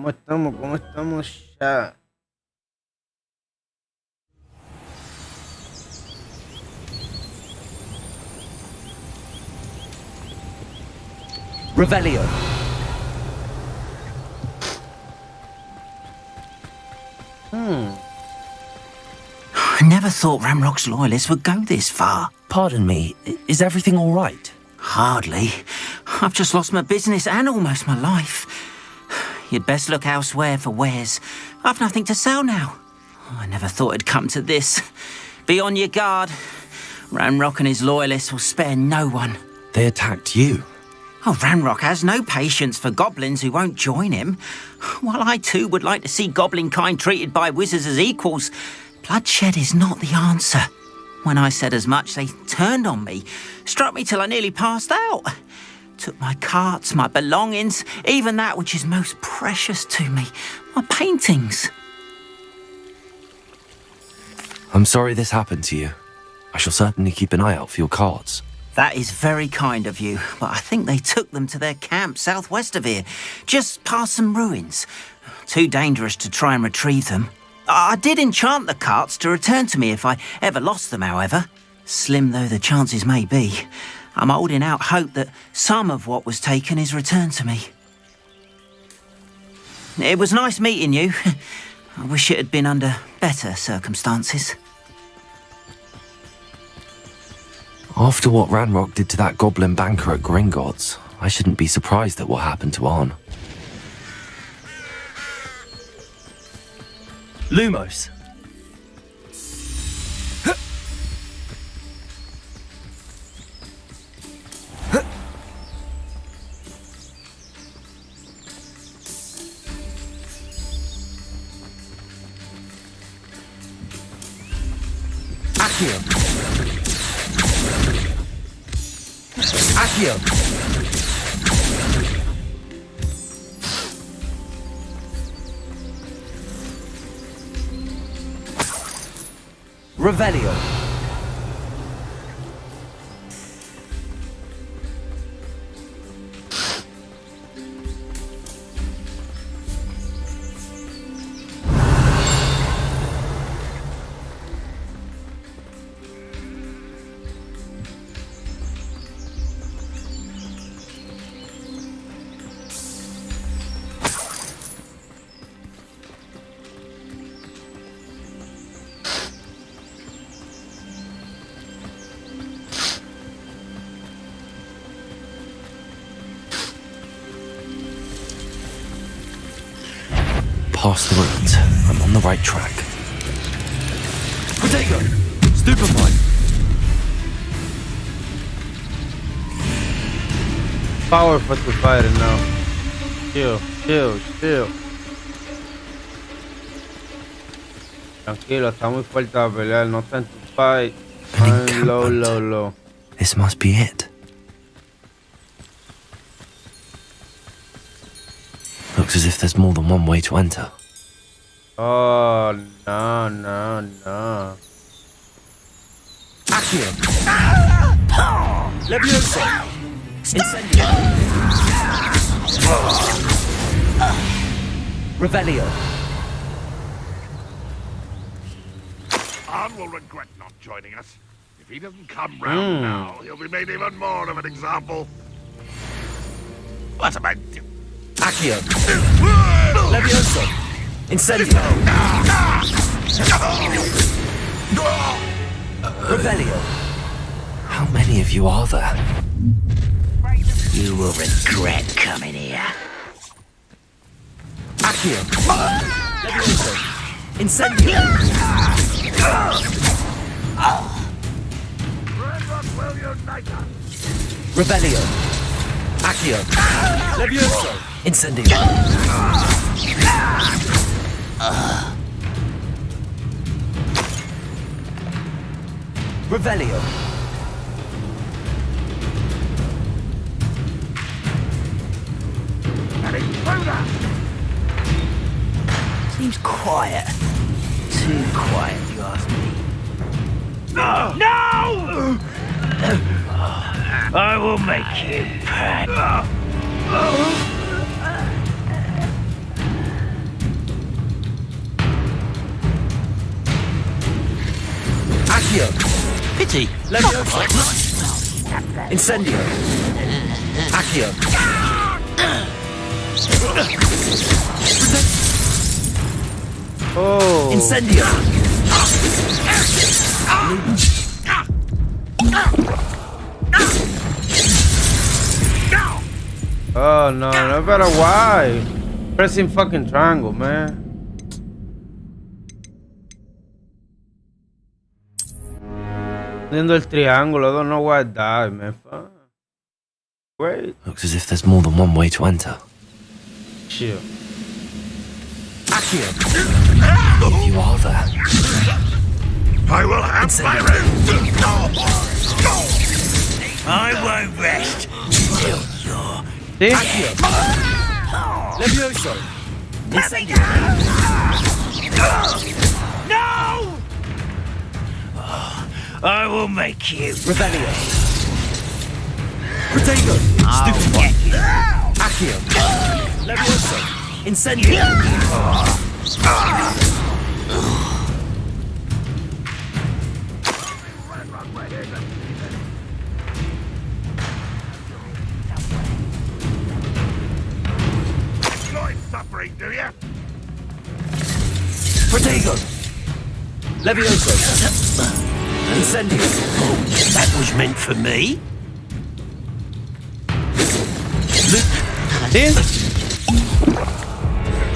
¿Cómo estamos? ¿Cómo estamos ya? Revelio. I never thought Ramrock's loyalists would go this far. Pardon me, is everything all right? Hardly. I've just lost my business and almost my life. You'd best look elsewhere for wares. I've nothing to sell now. I never thought it'd come to this. Be on your guard. Ramrock and his loyalists will spare no one. They attacked you. Oh, Ramrock has no patience for goblins who won't join him. While I too would like to see goblin kind treated by wizards as equals, bloodshed is not the answer. When I said as much, they turned on me, struck me till I nearly passed out. Took my carts, my belongings, even that which is most precious to me, my paintings. I'm sorry this happened to you. I shall certainly keep an eye out for your cards. That is very kind of you, but I think they took them to their camp southwest of here, just past some ruins. Too dangerous to try and retrieve them. I did enchant the carts to return to me if I ever lost them, however. Slim though the chances may be, I'm holding out hope that some of what was taken is returned to me. It was nice meeting you. I wish it had been under better circumstances. After what Ranrock did to that goblin banker at Gringotts, I shouldn't be surprised at what happened to Arn. Lumos. Accio. Accio. Revelio. Past the ruins. I'm on the right track. Potato! Stupefy! Power for the fighter now. Chill, chill, chill. Tranquilo, está muy fuerte a pelear, no está en tu fight. Low, low, low. This must be it. Looks as if there's more than one way to enter. Oh, no, no, no. Accio! Levioso! Incendio! Revelio! Arn will regret not joining us. If he doesn't come round now, he'll be made even more of an example. What about you? Accio! Levioso! Incendio! Revelio! How many of you are there? You will regret coming here. Accio! Levioso! Incendio! Ramrock will unite us. Revelio! Accio! Levioso! Incendio! Revelio! An intruder! Seems quiet. Too quiet, if you ask me. No! I will make you pay. Accio. Pity. Levioso. Incendio. Accio. Oh. Incendio. Oh no, no matter why. Pressing fucking triangle, man. Viendo el triángulo, I don't know why I died, man. Fuck. Wait. Looks as if there's more than one way to enter. Chill. Accio. If you are there. I will have my revenge. I won't rest till you're... See? Accio. Levioso. Incendio. No! I will make you. Revelio. Protego. I'll Stupefy. get you. Accio. Levioso. Incendio. Enjoy suffering, do you? Protego. Levioso. Incendio. That was meant for me. See?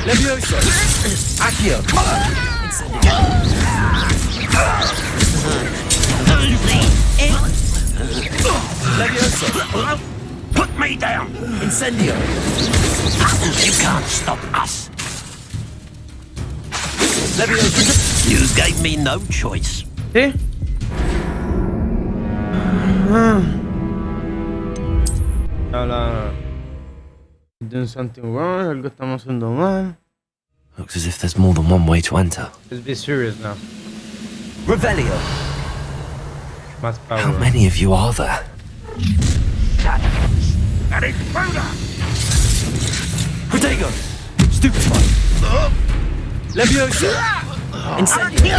Levioso. Accio. Incendio. Levioso. Put me down. Incendio. You can't stop us. Levioso. You gave me no choice. See? Ahora. Doing something wrong, algo estamos haciendo mal. Looks as if there's more than one way to enter. Let's be serious now. Revelio. Más How power. many of you are there? An intruder! Protego. Stupefy. Levioso. Incendio.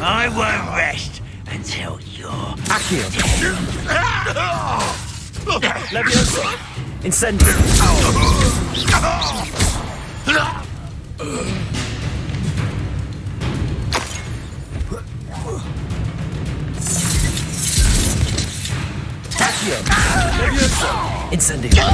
I won't rest until you're... Accio. Levioso. Incendio. Accio. Levioso. Incendio.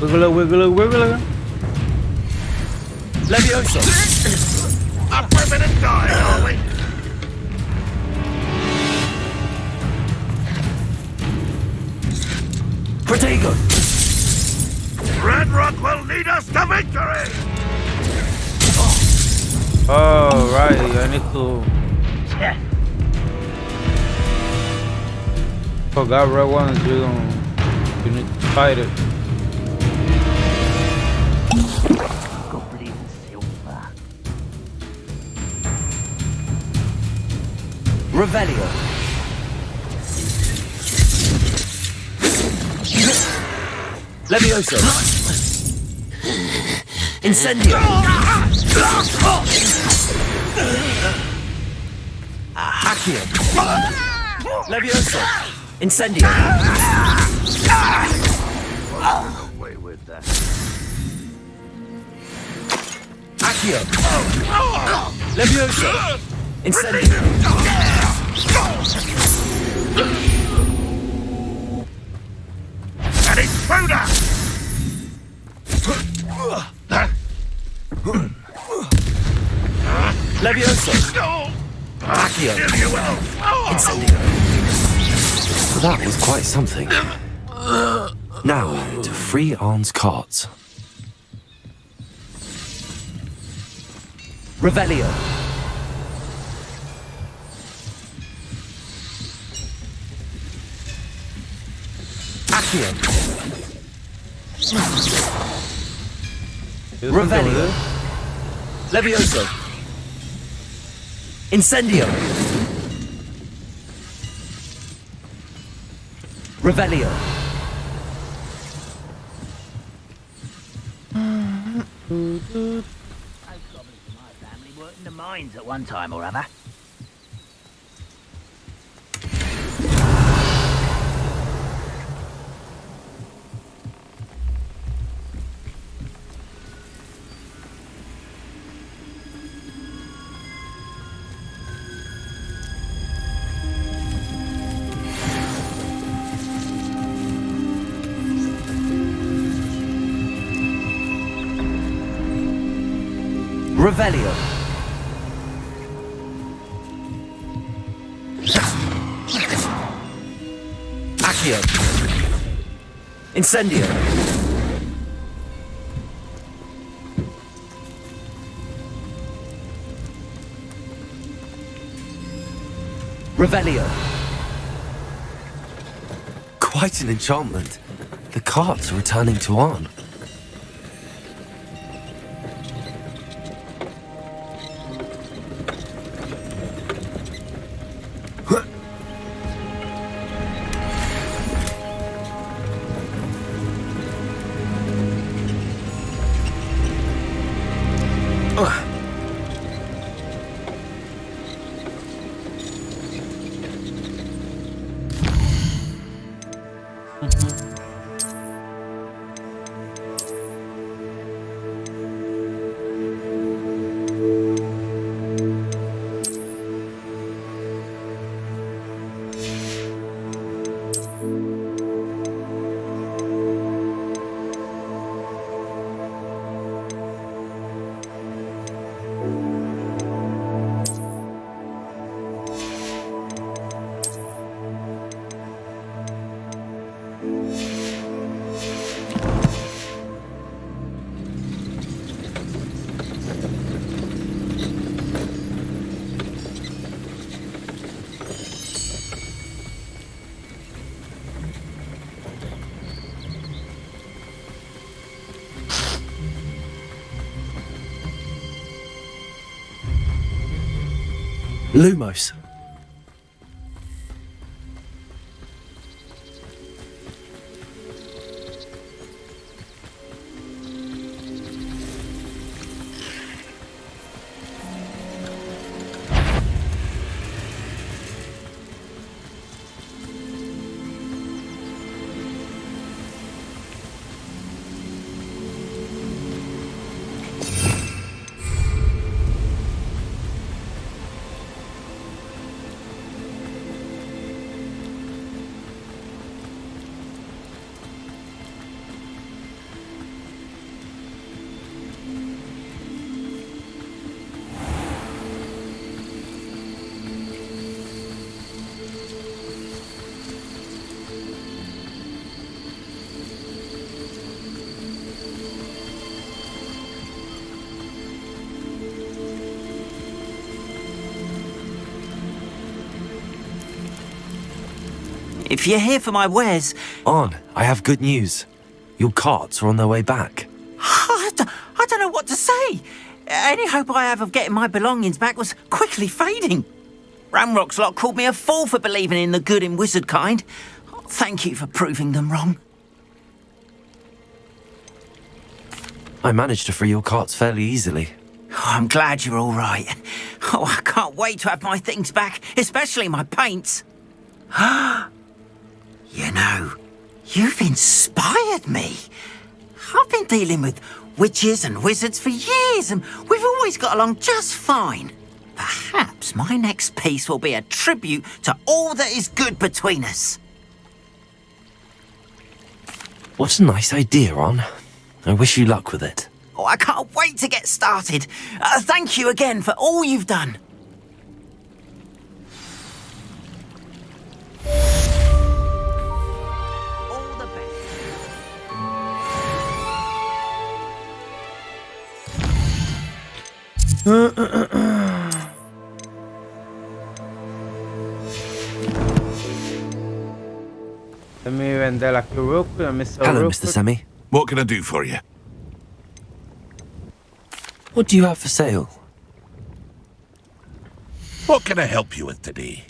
Wiggle, wiggle, wiggle. Levioso. Up for a minute die, are we? Protego. Red Rock will lead us to victory! Oh, right. I need to. Forgot red one. You need to fight it. Revelio. Levioso. Incendio. Accio. Levioso. Incendio. Away with that. Accio. Levioso. Incendio. An intruder! Levioso. No! Accio. Here you will! Incendio. That was quite something. Now, to free Arn's carts. Revelio. Accio. Revelio. Levioso. Incendio. Revelio. Do, do. Most goblins in my family worked in the mines at one time or other. Revelio. Accio. Incendio. Revelio. Quite an enchantment. The carts are returning to Arn. Lumos. If you're here for my wares, Arn, I have good news. Your carts are on their way back. I don't know what to say. Any hope I have of getting my belongings back was quickly fading. Ramrock's lot called me a fool for believing in the good in wizard kind. Thank you for proving them wrong. I managed to free your carts fairly easily. Oh, I'm glad you're all right. Oh, I can't wait to have my things back, especially my paints. You know, you've inspired me. I've been dealing with witches and wizards for years, and we've always got along just fine. Perhaps my next piece will be a tribute to all that is good between us. What a nice idea, Arn. I wish you luck with it. Oh, I can't wait to get started. Thank you again for all you've done. All the best. Let me vender aquí real quick. Let me sell Hello, real Mr. quick. Semi. What can I do for you? What do you have for sale? What can I help you with today?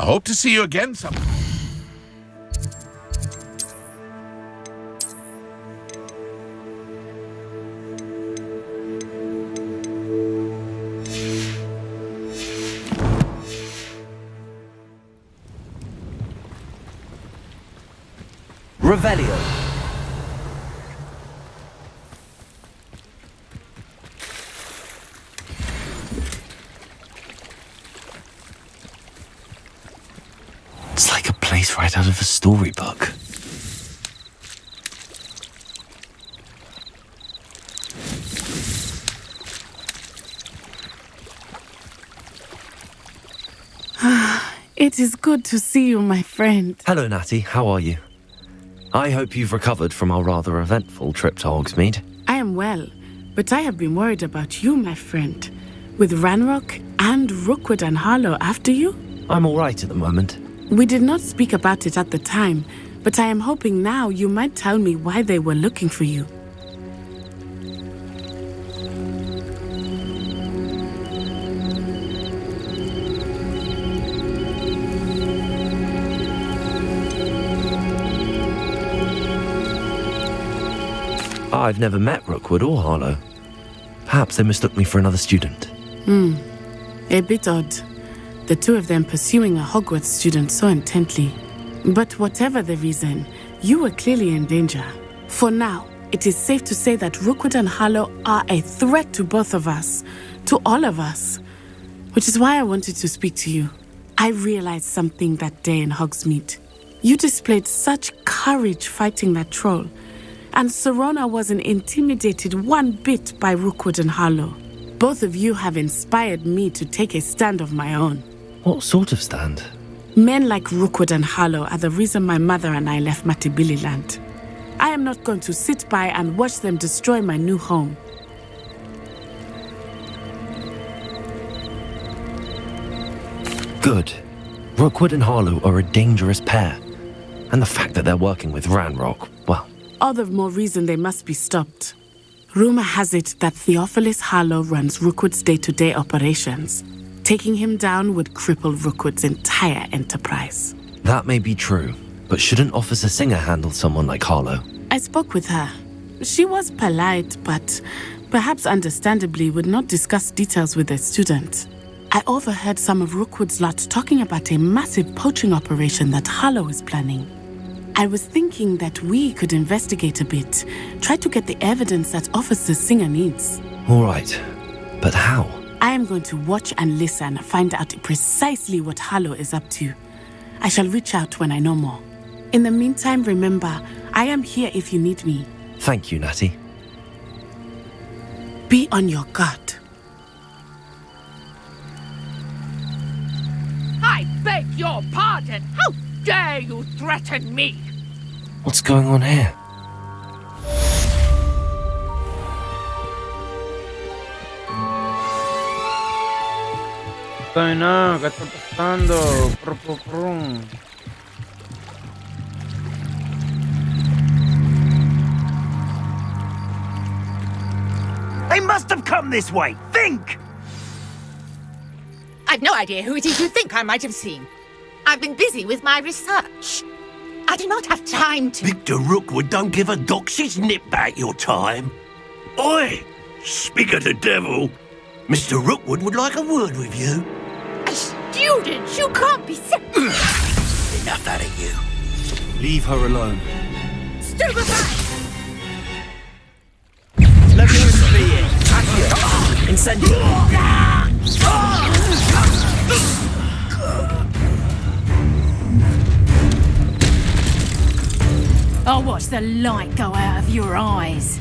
I hope to see you again some. Revelio. It's like a place right out of a storybook. It is good to see you, my friend. Hello, Natty. How are you? I hope you've recovered from our rather eventful trip to Hogsmeade. I am well, but I have been worried about you, my friend. With Ranrock and Rookwood and Harlow after you? I'm all right at the moment. We did not speak about it at the time, but I am hoping now you might tell me why they were looking for you. I've never met Rookwood or Harlow. Perhaps they mistook me for another student. A bit odd. The two of them pursuing a Hogwarts student so intently. But whatever the reason, you were clearly in danger. For now, it is safe to say that Rookwood and Harlow are a threat to both of us, to all of us. Which is why I wanted to speak to you. I realized something that day in Hogsmeade. You displayed such courage fighting that troll. And Serona wasn't intimidated one bit by Rookwood and Harlow. Both of you have inspired me to take a stand of my own. What sort of stand? Men like Rookwood and Harlow are the reason my mother and I left Matibili land. I am not going to sit by and watch them destroy my new home. Good. Rookwood and Harlow are a dangerous pair. And the fact that they're working with Ranrock, well... All the more reason they must be stopped. Rumor has it that Theophilus Harlow runs Rookwood's day-to-day operations. Taking him down would cripple Rookwood's entire enterprise. That may be true, but shouldn't Officer Singer handle someone like Harlow? I spoke with her. She was polite, but perhaps understandably would not discuss details with a student. I overheard some of Rookwood's lot talking about a massive poaching operation that Harlow is planning. I was thinking that we could investigate a bit, try to get the evidence that Officer Singer needs. All right, but how? I am going to watch and listen, find out precisely what Harlow is up to. I shall reach out when I know more. In the meantime, remember, I am here if you need me. Thank you, Natty. Be on your guard. I beg your pardon. How dare you threaten me? What's going on here? Estoy nada, ¿qué está pasando? Prum. They must have come this way. Think! I've no idea who it is you think I might have seen. I've been busy with my research. I do not have time to... Victor Rookwood don't give a doxy's nip back your time. Oi! Speak of the devil. Mr. Rookwood would like a word with you. A student? You can't be serious. Enough out of you. Leave her alone. Stupefy! Incendio! I'll watch the light go out of your eyes.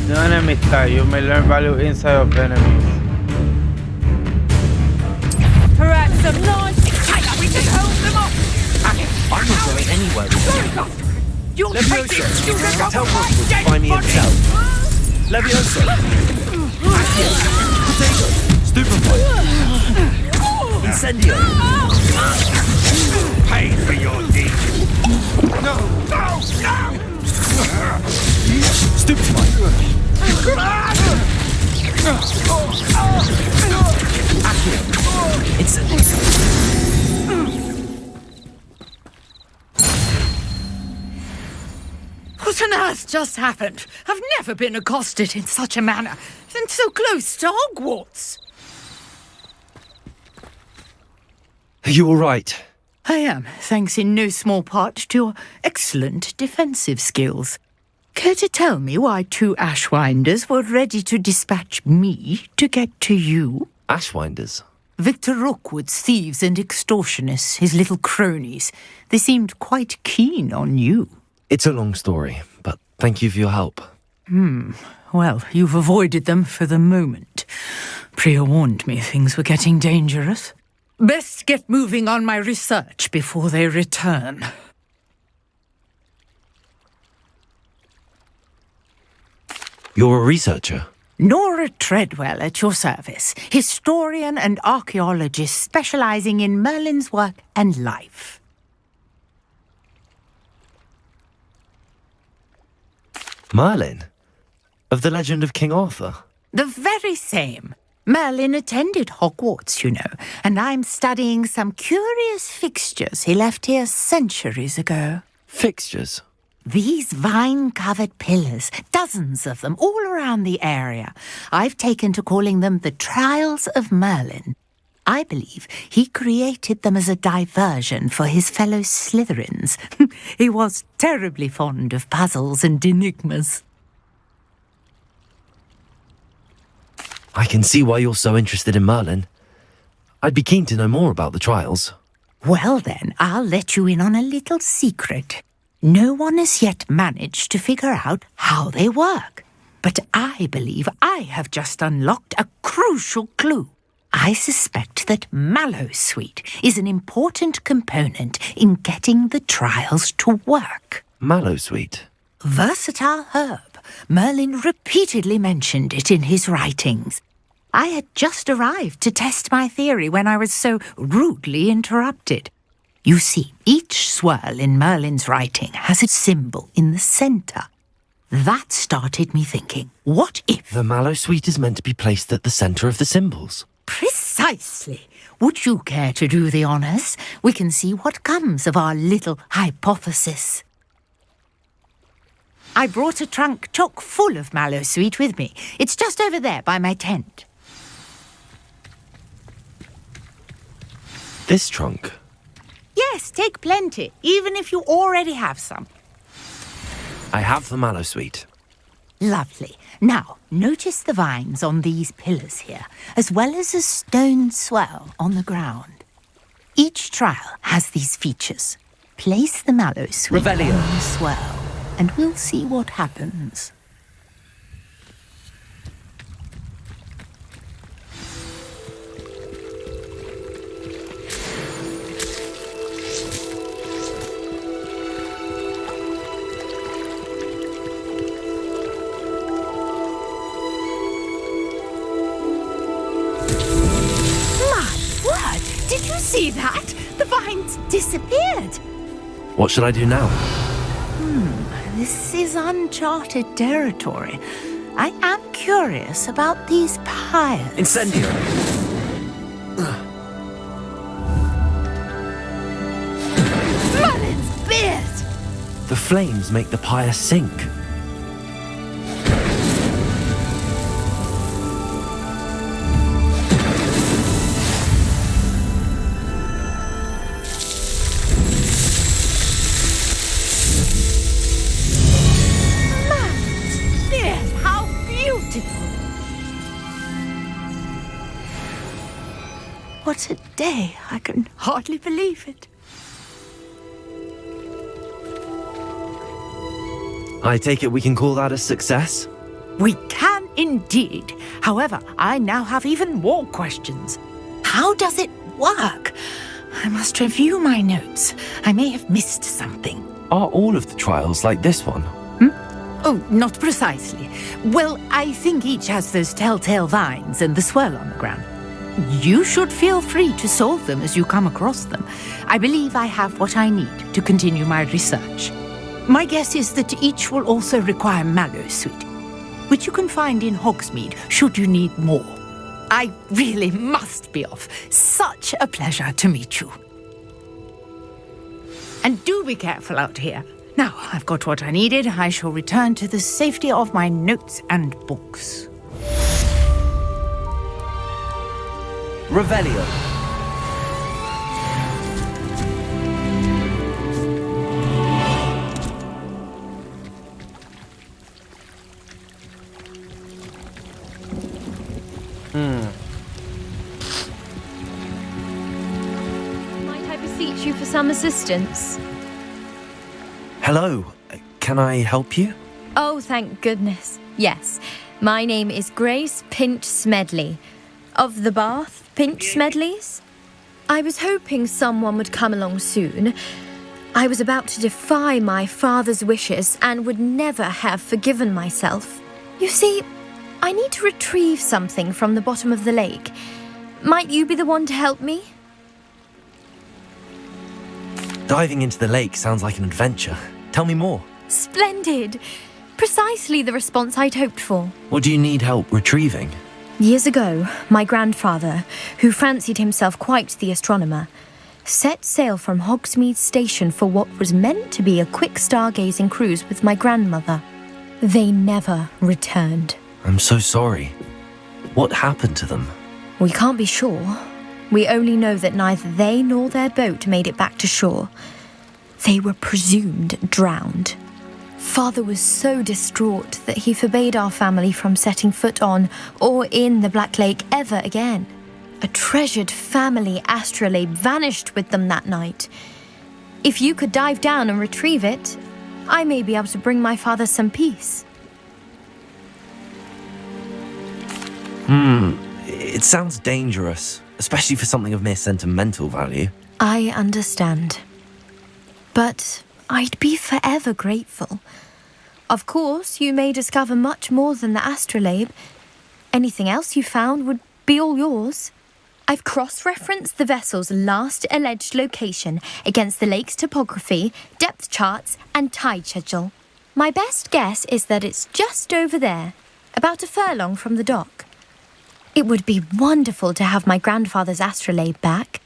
No enemistad. You may learn value inside of enemies. Perhaps some nice dictator we can hold them off. I'm not going anywhere with you. You'll take this student off Tell my Rookwood to dead find me body. himself. Levioso! Potato! Stupefy! Incendio! Pay for your deed. No! Stupefy! What on earth just happened? I've never been accosted in such a manner, and so close to Hogwarts. Are you all right? I am, thanks in no small part to your excellent defensive skills. Care to tell me why 2 Ashwinders were ready to dispatch me to get to you? Ashwinders? Victor Rookwood's thieves and extortionists, his little cronies. They seemed quite keen on you. It's a long story, but thank you for your help. Well, you've avoided them for the moment. Priya warned me things were getting dangerous. Best get moving on my research before they return. You're a researcher? Nora Treadwell at your service, historian and archaeologist specializing in Merlin's work and life. Merlin? Of the legend of King Arthur? The very same. Merlin attended Hogwarts, you know, and I'm studying some curious fixtures he left here centuries ago. Fixtures? These vine-covered pillars, dozens of them, all around the area. I've taken to calling them the Trials of Merlin. I believe he created them as a diversion for his fellow Slytherins. He was terribly fond of puzzles and enigmas. I can see why you're so interested in Merlin. I'd be keen to know more about the trials. Well then, I'll let you in on a little secret. No one has yet managed to figure out how they work. But I believe I have just unlocked a crucial clue. I suspect that Mallowsweet is an important component in getting the trials to work. Mallowsweet? Versatile herb. Merlin repeatedly mentioned it in his writings. I had just arrived to test my theory when I was so rudely interrupted. You see, each swirl in Merlin's writing has a symbol in the centre. That started me thinking, what if... The Mallowsweet is meant to be placed at the centre of the symbols. Precisely. Would you care to do the honours? We can see what comes of our little hypothesis. I brought a trunk chock full of Mallowsweet with me. It's just over there by my tent. This trunk? Yes, take plenty, even if you already have some. I have the Mallowsweet. Lovely. Now, notice the vines on these pillars here, as well as a stone swell on the ground. Each trial has these features. Place the Mallowsweet on the swell, and we'll see what happens. Did you see that? The vines disappeared. What should I do now? This is uncharted territory. I am curious about these pyres. Incendio! Merlin's beard! The flames make the pyre sink. What a day. I can hardly believe it. I take it we can call that a success? We can indeed. However, I now have even more questions. How does it work? I must review my notes. I may have missed something. Are all of the trials like this one? Oh, not precisely. Well, I think each has those telltale vines and the swirl on the ground. You should feel free to solve them as you come across them. I believe I have what I need to continue my research. My guess is that each will also require Mallowsweet, which you can find in Hogsmeade should you need more. I really must be off. Such a pleasure to meet you. And do be careful out here. Now I've got what I needed. I shall return to the safety of my notes and books. Revelio. Might I beseech you for some assistance? Hello. Can I help you? Oh, thank goodness. Yes. My name is Grace Pinch Smedley. Of the Bath Pinch Smedleys? I was hoping someone would come along soon. I was about to defy my father's wishes and would never have forgiven myself. You see, I need to retrieve something from the bottom of the lake. Might you be the one to help me? Diving into the lake sounds like an adventure. Tell me more. Splendid! Precisely the response I'd hoped for. What do you need help retrieving? Years ago, my grandfather, who fancied himself quite the astronomer, set sail from Hogsmeade Station for what was meant to be a quick stargazing cruise with my grandmother. They never returned. I'm so sorry. What happened to them? We can't be sure. We only know that neither they nor their boat made it back to shore. They were presumed drowned. Father was so distraught that he forbade our family from setting foot on or in the Black Lake ever again. A treasured family astrolabe vanished with them that night. If you could dive down and retrieve it, I may be able to bring my father some peace. It sounds dangerous, especially for something of mere sentimental value. I understand. But I'd be forever grateful. Of course, you may discover much more than the astrolabe. Anything else you found would be all yours. I've cross-referenced the vessel's last alleged location against the lake's topography, depth charts, and tide schedule. My best guess is that it's just over there, about a furlong from the dock. It would be wonderful to have my grandfather's astrolabe back.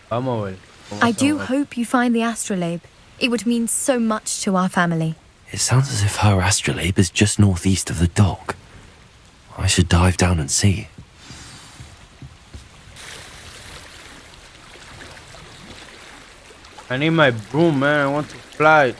Vamos a ver. I do hope you find the astrolabe. It would mean so much to our family. It sounds as if her astrolabe is just northeast of the dock. I should dive down and see. I need my broom, man. I want to fly.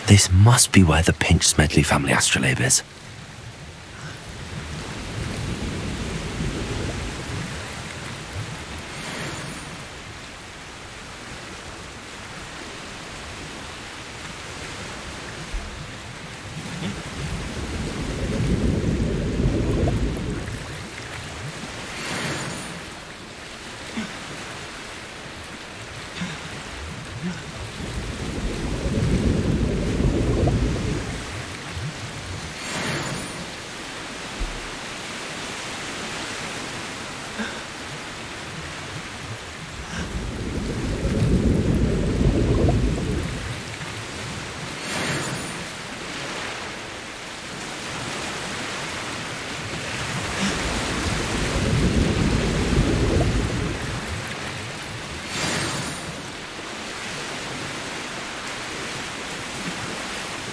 This must be where the Pinch Smedley family astrolabe is.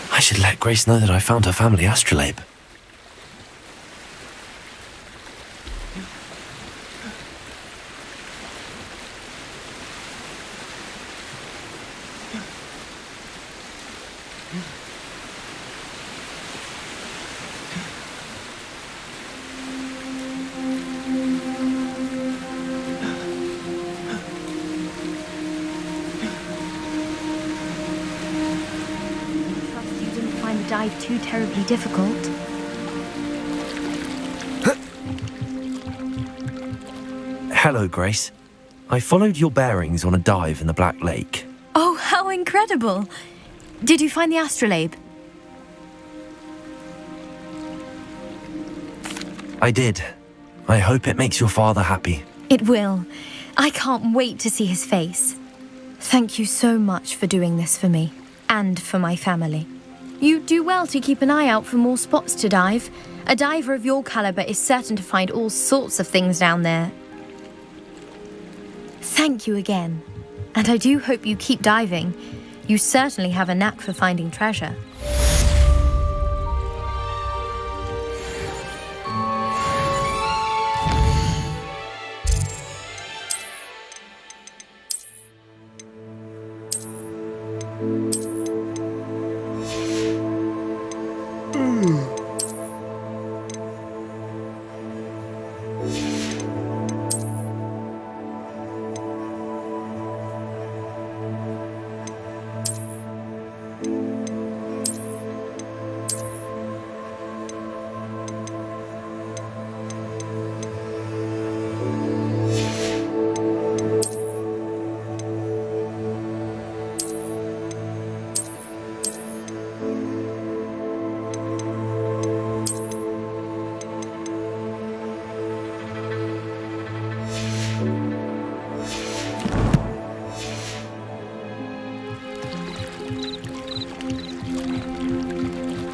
I should let Grace know that I found her family astrolabe. Dive too terribly difficult. Hello, Grace. I followed your bearings on a dive in the Black Lake. Oh, how incredible! Did you find the astrolabe? I did. I hope it makes your father happy. It will. I can't wait to see his face. Thank you so much for doing this for me, and for my family. You do well to keep an eye out for more spots to dive. A diver of your caliber is certain to find all sorts of things down there. Thank you again. And I do hope you keep diving. You certainly have a knack for finding treasure.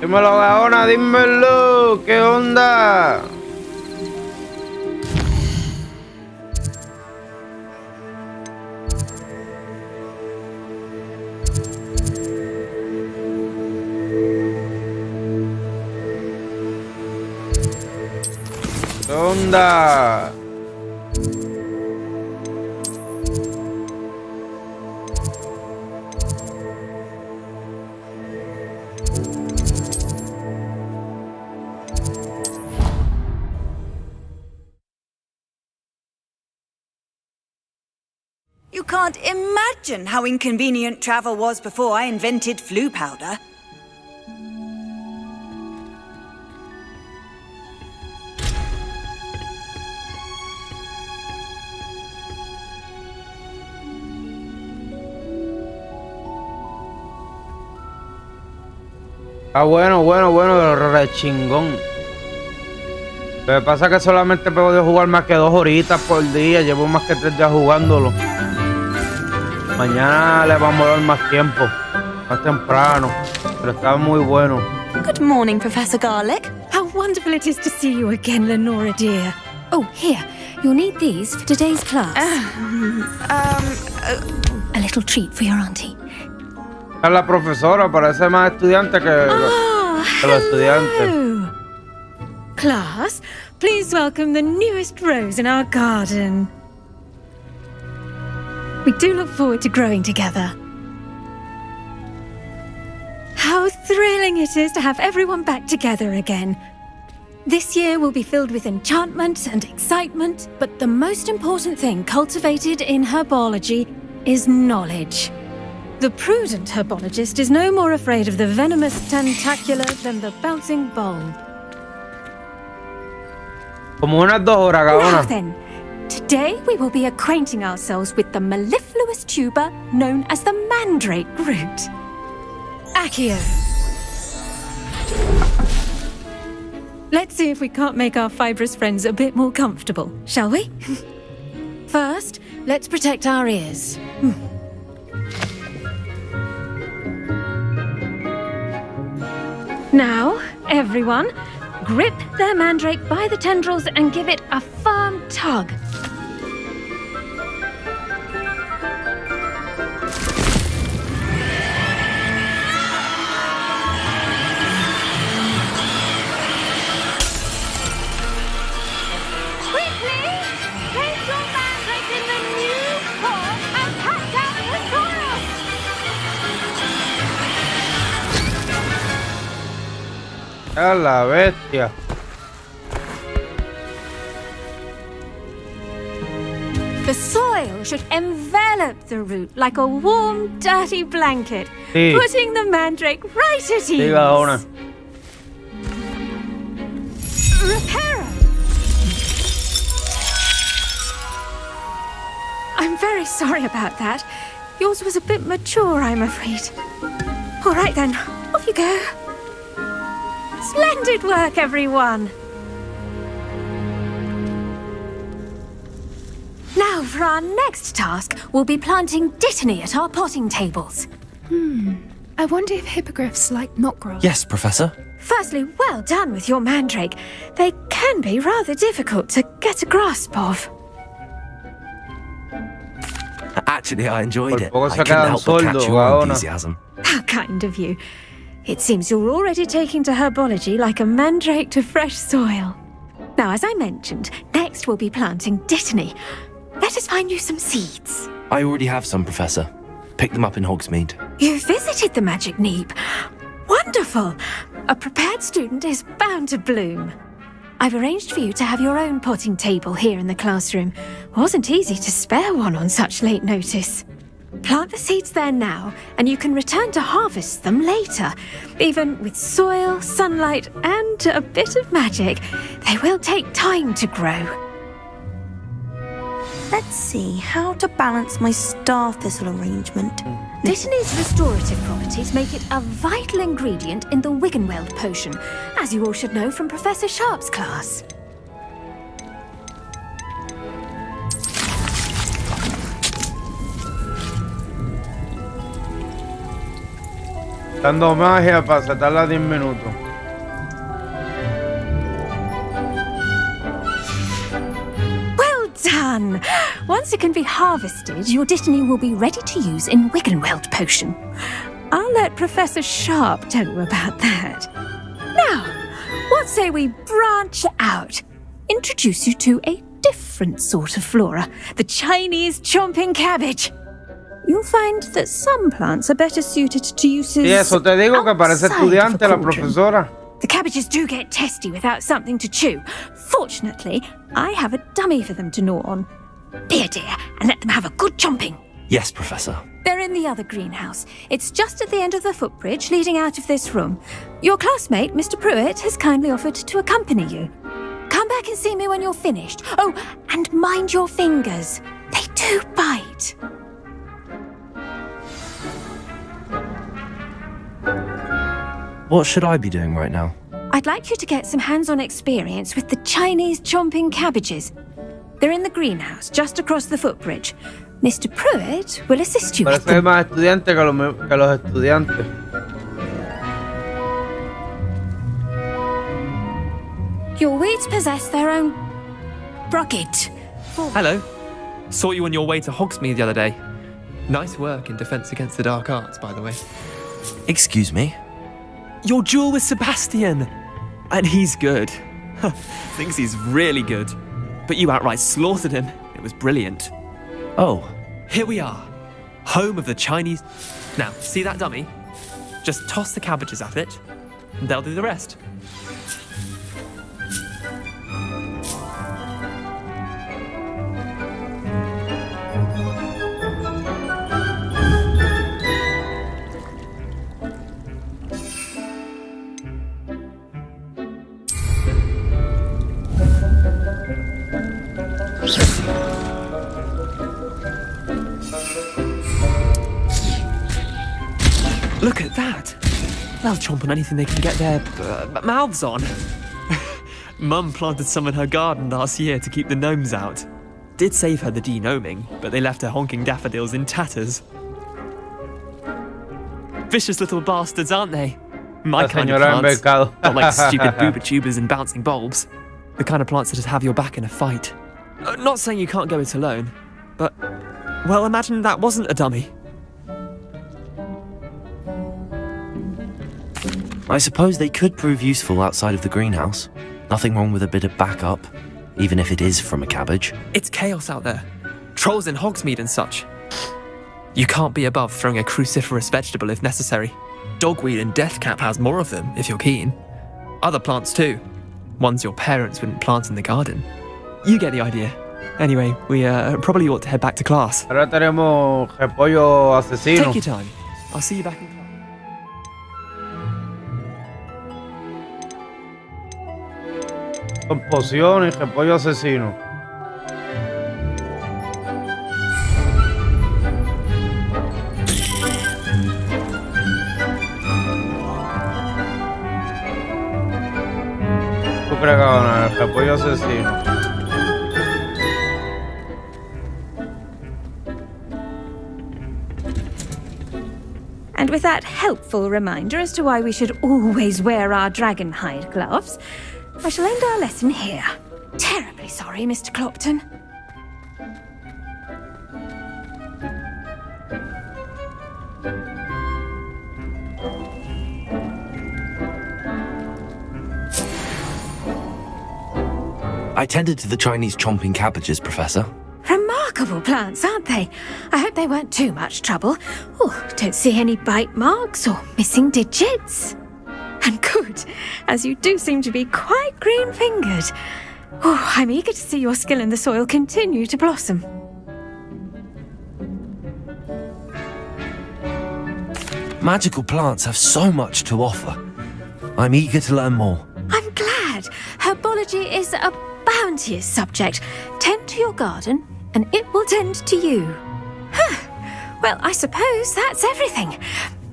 Dímelo, Gaona, dímelo. ¿Qué onda? ¿Qué onda? You can't imagine how inconvenient travel was before I invented flu powder. Ah, bueno, re chingón. Lo que pasa es que solamente puedo jugar más que 2 horitas por día. Llevo más que 3 días jugándolo. Mañana le vamos a dar más tiempo, más temprano. Pero está muy bueno. Good morning, Professor Garlic. How wonderful it is to see you again, Lenora dear. Oh, here. You'll need these for today's class. A little treat for your auntie. Es la profesora, parece más estudiante que los estudiantes. Class, please welcome the newest rose in our garden. We do look forward to growing together. How thrilling it is to have everyone back together again. This year will be filled with enchantment and excitement, but the most important thing cultivated in herbology is knowledge. The prudent herbologist is no more afraid of the venomous tentacula than the bouncing bulb. Como unas 2 horas, Now Gaona. then, today we will be acquainting ourselves with the mellifluous tuber known as the mandrake root. Accio. Let's see if we can't make our fibrous friends a bit more comfortable, shall we? First, let's protect our ears. Now, everyone, grip their mandrake by the tendrils and give it a firm tug. Quickly! Place your mandrake in the new pot and cut down the soil! A la bestia. The soil should envelop the root like a warm, dirty blanket, Sí. putting the mandrake right at ease. Sí, Gaona. Reparo! I'm very sorry about that. Yours was a bit mature, I'm afraid. All right then, off you go. Splendid work, everyone. Now, for our next task, we'll be planting dittany at our potting tables. I wonder if hippogriffs like knot grass. Yes, Professor. Firstly, well done with your mandrake. They can be rather difficult to get a grasp of. Actually, I enjoyed it. Por poco I se couldn't quedan help but catch sordos, your Gaona. enthusiasm. How kind of you. It seems you're already taking to herbology like a mandrake to fresh soil. Now, as I mentioned, next we'll be planting dittany. Let us find you some seeds. I already have some, Professor. Picked them up in Hogsmeade. You visited the Magic Neep. Wonderful! A prepared student is bound to bloom. I've arranged for you to have your own potting table here in the classroom. Wasn't easy to spare one on such late notice. Plant the seeds there now, and you can return to harvest them later. Even with soil, sunlight, and a bit of magic, they will take time to grow. Let's see how to balance my star thistle arrangement. Dittany's restorative properties make it a vital ingredient in the Wiggenweld potion, as you all should know from Professor Sharp's class. Dando magia para sacarla 10 minutos. Well done! Once it can be harvested, your dittany will be ready to use in Wiggenweld potion. I'll let Professor Sharp tell you about that. Now, what say we branch out? Introduce you to a different sort of flora, the Chinese chomping cabbage. You'll find that some plants are better suited to uses. Y eso te digo que parece estudiante la profesora. The cabbages do get testy without something to chew. Fortunately, I have a dummy for them to gnaw on. Be a dear and let them have a good chomping. Yes, Professor. They're in the other greenhouse. It's just at the end of the footbridge leading out of this room. Your classmate, Mr. Pruitt, has kindly offered to accompany you. Come back and see me when you're finished. Oh, and mind your fingers. They do bite. What should I be doing right now? I'd like you to get some hands-on experience with the Chinese chomping cabbages. They're in the greenhouse, just across the footbridge. Mr. Pruitt will assist you with Parece them. más estudiante que los estudiantes. Your weeds possess their own rocket. Hello. Saw you on your way to Hogsmeade the other day. Nice work in Defense Against the Dark Arts, by the way. Excuse me? Your duel with Sebastian! And he's good. Thinks he's really good. But you outright slaughtered him. It was brilliant. Oh. Here we are. Home of the Chinese... Now, see that dummy? Just toss the cabbages at it, and they'll do the rest. Look at that! They'll chomp on anything they can get their mouths on. Mum planted some in her garden last year to keep the gnomes out. Did save her the de-gnoming, but they left her honking daffodils in tatters. Vicious little bastards, aren't they? My La kind of señora en plants. mercado. Not like stupid booba tubers and bouncing bulbs. The kind of plants that just have your back in a fight. Not saying you can't go it alone, but... Well, imagine that wasn't a dummy. I suppose they could prove useful outside of the greenhouse. Nothing wrong with a bit of backup, even if it is from a cabbage. It's chaos out there. Trolls in Hogsmeade and such. You can't be above throwing a cruciferous vegetable if necessary. Dogweed and deathcap has more of them, if you're keen. Other plants too. Ones your parents wouldn't plant in the garden. You get the idea. Anyway, we probably ought to head back to class. Ahora tenemos repollo asesino. Take your time. I'll see you back in class. Con pociones y repollo asesino. ¿Tú crees que van a ganar el repollo asesino? with that helpful reminder as to why we should always wear our dragonhide gloves, I shall end our lesson here. Terribly sorry, Mr. Clopton. I tended to the Chinese chomping cabbages, Professor. Remarkable plants, aren't they? I hope they weren't too much trouble. Oh, don't see any bite marks or missing digits. And good, as you do seem to be quite green-fingered. Oh, I'm eager to see your skill in the soil continue to blossom. Magical plants have so much to offer. I'm eager to learn more. I'm glad. Herbology is a bounteous subject. Tend to your garden, and it will tend to you. Well, I suppose that's everything.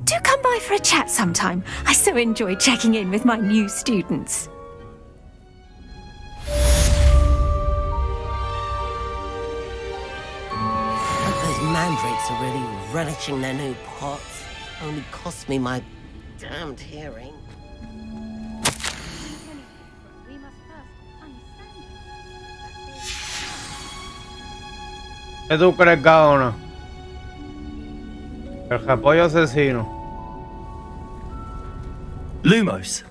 Do come by for a chat sometime. I so enjoy checking in with my new students. Those mandrakes are really relishing their new pots. Only cost me my damned hearing. ¿Qué tú crees, Gaona? El repollo asesino. Lumos.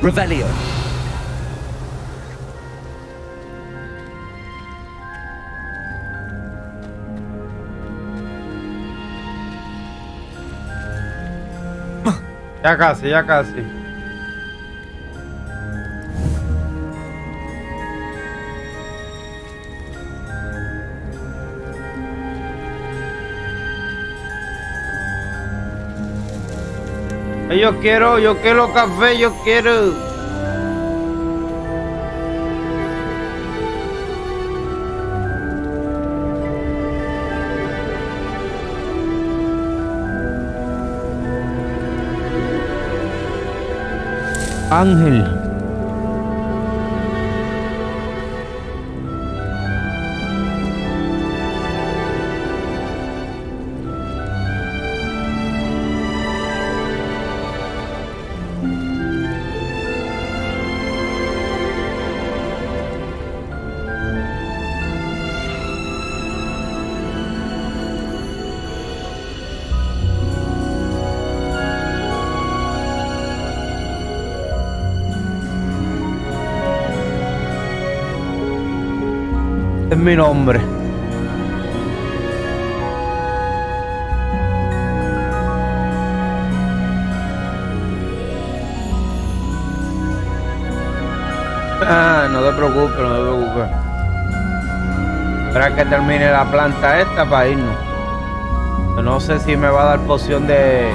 Revelio. Ya casi, ya casi. Yo quiero café, yo quiero. Ángel. Es mi nombre. No te preocupes, no te preocupes. Espera que termine la planta esta para irnos. No sé si me va a dar poción de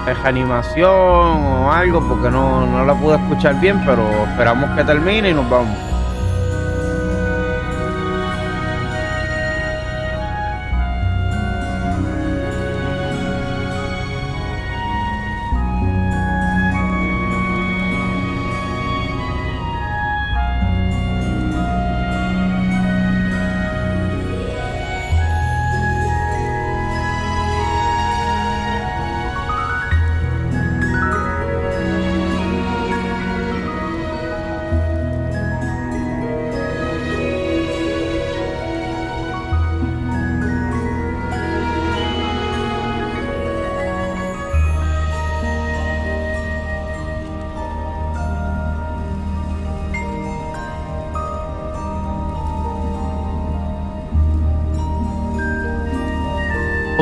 reanimación o algo porque no la pude escuchar bien, pero esperamos que termine y nos vamos.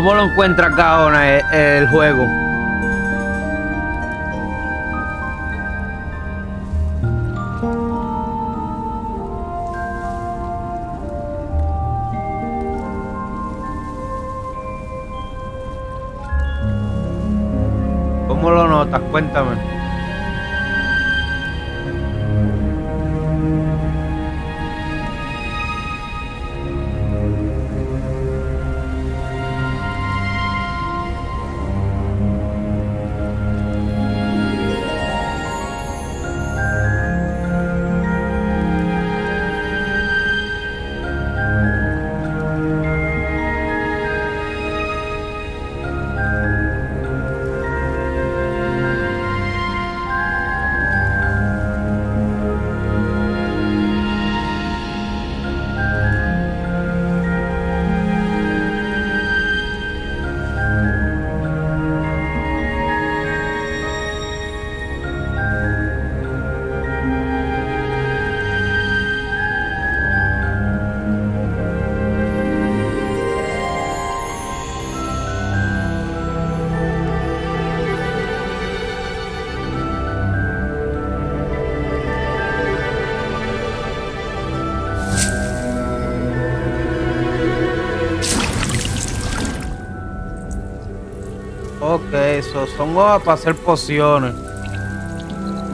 ¿Cómo lo encuentra Gaona el juego? ¿Cómo lo notas? Cuéntame. Ok, eso son hojas para hacer pociones.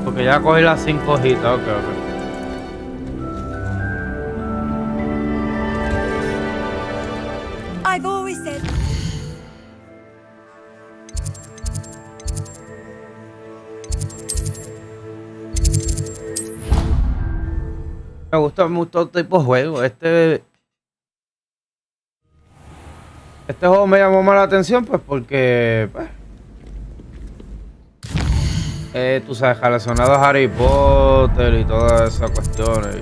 Porque ya cogí las 5 hojitas, ok. I've always said. Me gusta mucho este tipo de juego. Este juego me llamó más la atención, pues porque, pues, tú sabes, relacionado a Harry Potter y todas esas cuestiones.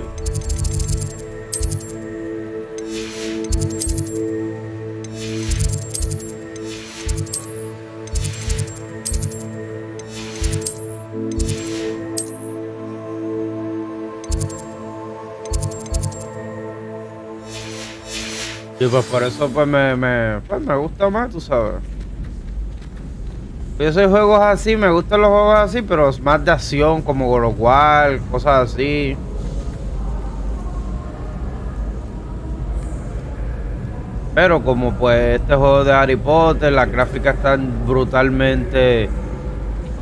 Y pues por eso pues me gusta más, tú sabes. Yo soy juegos así, me gustan los juegos así, pero es más de acción, como God of War, cosas así. Pero como pues este juego de Harry Potter, las gráficas están brutalmente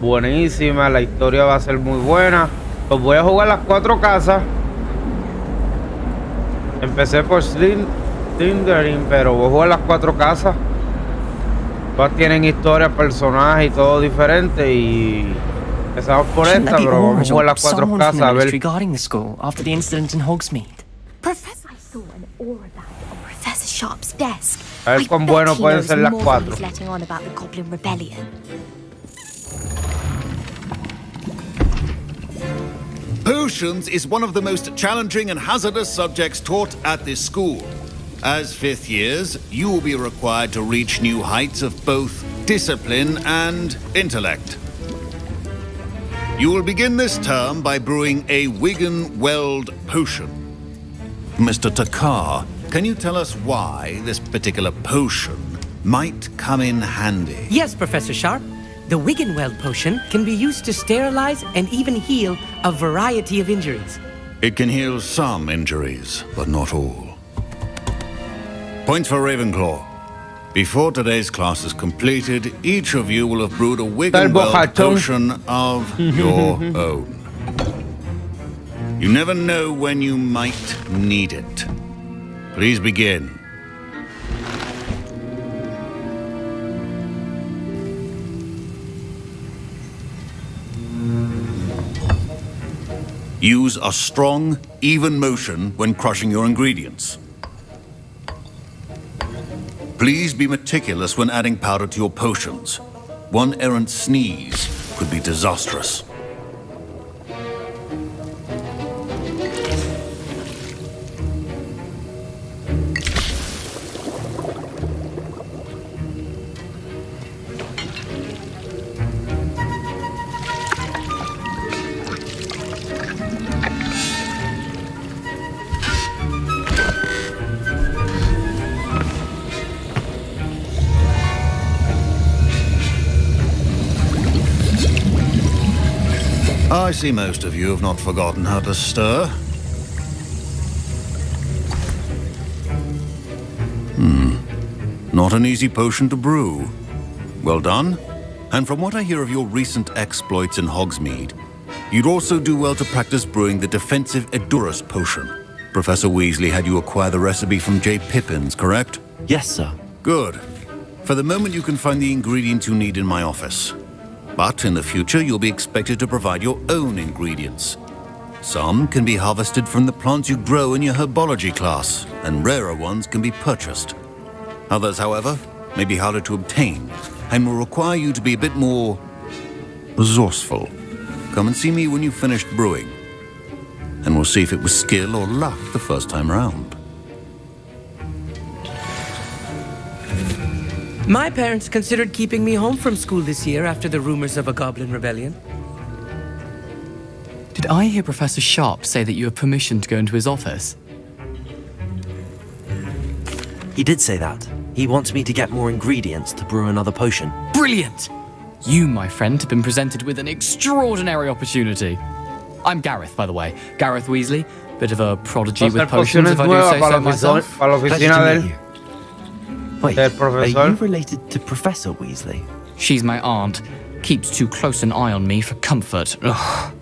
buenísimas, la historia va a ser muy buena. Pues voy a jugar las 4 casas. Empecé por Slytherin, pero voy a jugar las 4 casas. Todas tienen historias, personajes y todo diferente y empezamos por esta, pero vamos a jugar las 4 casas a ver. Regarding the school after the incident in Hogsmeade. Professor, I saw an aura bag on Professor Sharp's desk. A ver cuán bueno pueden ser las 4. Letting on about the Goblin Rebellion. Potions is one of the most challenging and hazardous subjects taught at this school. As 5th years, you will be required to reach new heights of both discipline and intellect. You will begin this term by brewing a Wigan-Weld potion. Mr. Takar, can you tell us why this particular potion might come in handy? Yes, Professor Sharp. The Wigan-Weld potion can be used to sterilize and even heal a variety of injuries. It can heal some injuries, but not all. Points for Ravenclaw. Before today's class is completed, each of you will have brewed a Wigan-Weld potion of your own. You never know when you might need it. Please begin. Use a strong, even motion when crushing your ingredients. Please be meticulous when adding powder to your potions. One errant sneeze could be disastrous. I see most of you have not forgotten how to stir. Not an easy potion to brew. Well done. And from what I hear of your recent exploits in Hogsmeade, you'd also do well to practice brewing the defensive Edurus potion. Professor Weasley had you acquire the recipe from J. Pippins, correct? Yes, sir. Good. For the moment, you can find the ingredients you need in my office. But in the future, you'll be expected to provide your own ingredients. Some can be harvested from the plants you grow in your herbology class, and rarer ones can be purchased. Others, however, may be harder to obtain, and will require you to be a bit more resourceful. Come and see me when you've finished brewing, and we'll see if it was skill or luck the first time round. My parents considered keeping me home from school this year after the rumors of a goblin rebellion. Did I hear Professor Sharp say that you have permission to go into his office? He did say that. He wants me to get more ingredients to brew another potion. Brilliant! You, my friend, have been presented with an extraordinary opportunity. I'm Gareth, by the way. Gareth Weasley. Bit of a prodigy with potions, if I do say so myself. Para la oficina de él. Wait, El are profesor. you related to Professor Weasley? She's my aunt. Keeps too close an eye on me for comfort. Ugh.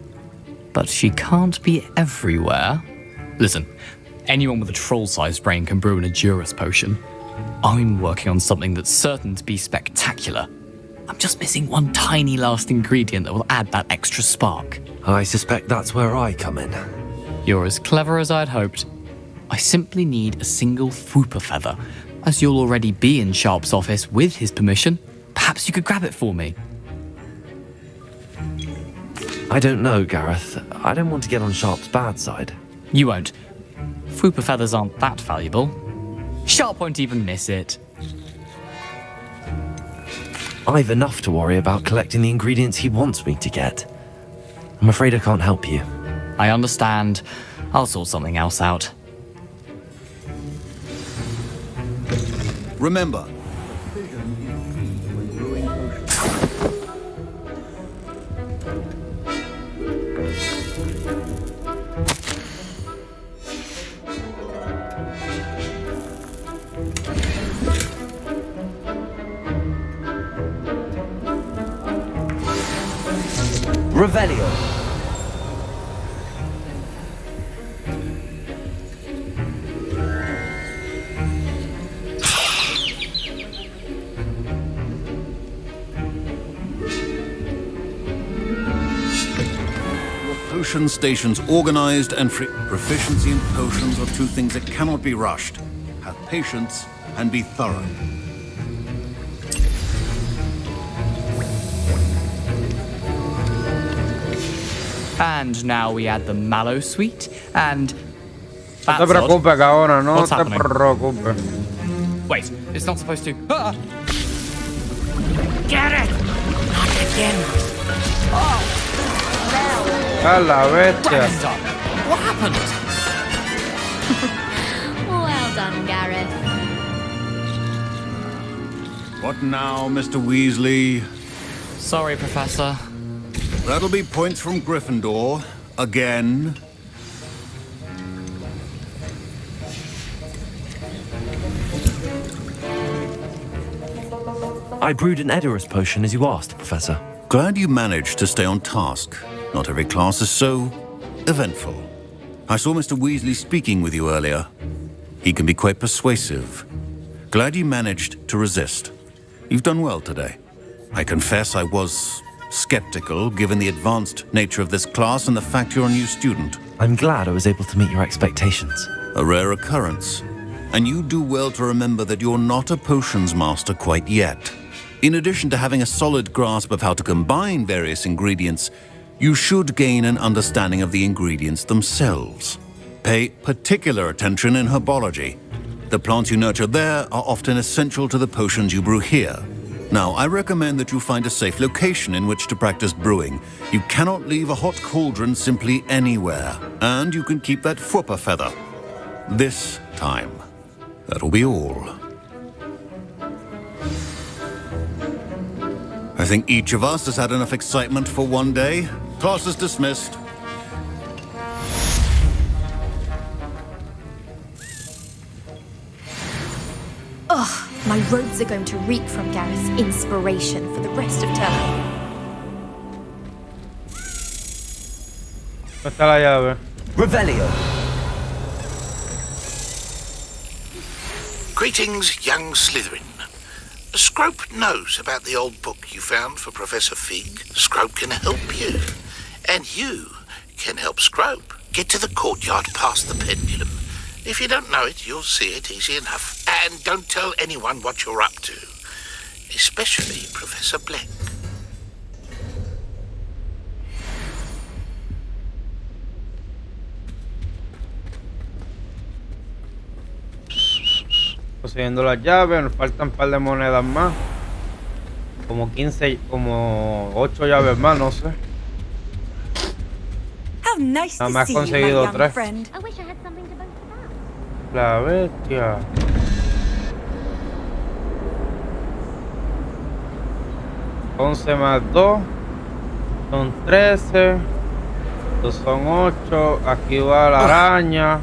But she can't be everywhere. Listen, anyone with a troll-sized brain can brew an Edurus potion. I'm working on something that's certain to be spectacular. I'm just missing one tiny last ingredient that will add that extra spark. I suspect that's where I come in. You're as clever as I'd hoped. I simply need a single Fwooper feather. As you'll already be in Sharp's office with his permission, perhaps you could grab it for me. I don't know, Gareth. I don't want to get on Sharp's bad side. You won't. Fwooper feathers aren't that valuable. Sharp won't even miss it. I've enough to worry about collecting the ingredients he wants me to get. I'm afraid I can't help you. I understand. I'll sort something else out. Remember, Revelio. potion stations organized and free. Proficiency in potions are two things that cannot be rushed. Have patience and be thorough. And now we add the mallow sweet and... No te preocupes, cabrona, no What's te happening? preocupes. Wait, it's not supposed to... Ah! Get it! Not again. A la bestia. What happened? Well done, Gareth. What now, Mr. Weasley? Sorry, Professor. That'll be points from Gryffindor. Again. I brewed an Edurus potion as you asked, Professor. Glad you managed to stay on task. Not every class is so eventful. I saw Mr. Weasley speaking with you earlier. He can be quite persuasive. Glad you managed to resist. You've done well today. I confess I was skeptical, given the advanced nature of this class and the fact you're a new student. I'm glad I was able to meet your expectations. A rare occurrence. And you do well to remember that you're not a potions master quite yet. In addition to having a solid grasp of how to combine various ingredients, you should gain an understanding of the ingredients themselves. Pay particular attention in herbology. The plants you nurture there are often essential to the potions you brew here. Now, I recommend that you find a safe location in which to practice brewing. You cannot leave a hot cauldron simply anywhere. And you can keep that Fwooper feather. This time. That'll be all. I think each of us has had enough excitement for one day. Class is dismissed. Ugh, my robes are going to reek from Gareth's inspiration for the rest of term. ¿Dónde está la llave? Revelio. Greetings, young Slytherin. Scrope knows about the old book you found for Professor Fig. Scrope can help you. And you can help Scrope get to the courtyard past the pendulum. If you don't know it, you'll see it easy enough. And don't tell anyone what you're up to. Especially Professor Black. Consiguiendo las llaves, nos faltan un par de monedas más. Como 15, como 8 llaves más, no sé. How nice Nada to más see you, my conseguido young 3. friend. I wish I had something to boast about. La bestia. 11 más 2 son 13. 2 son 8. Aquí va la araña.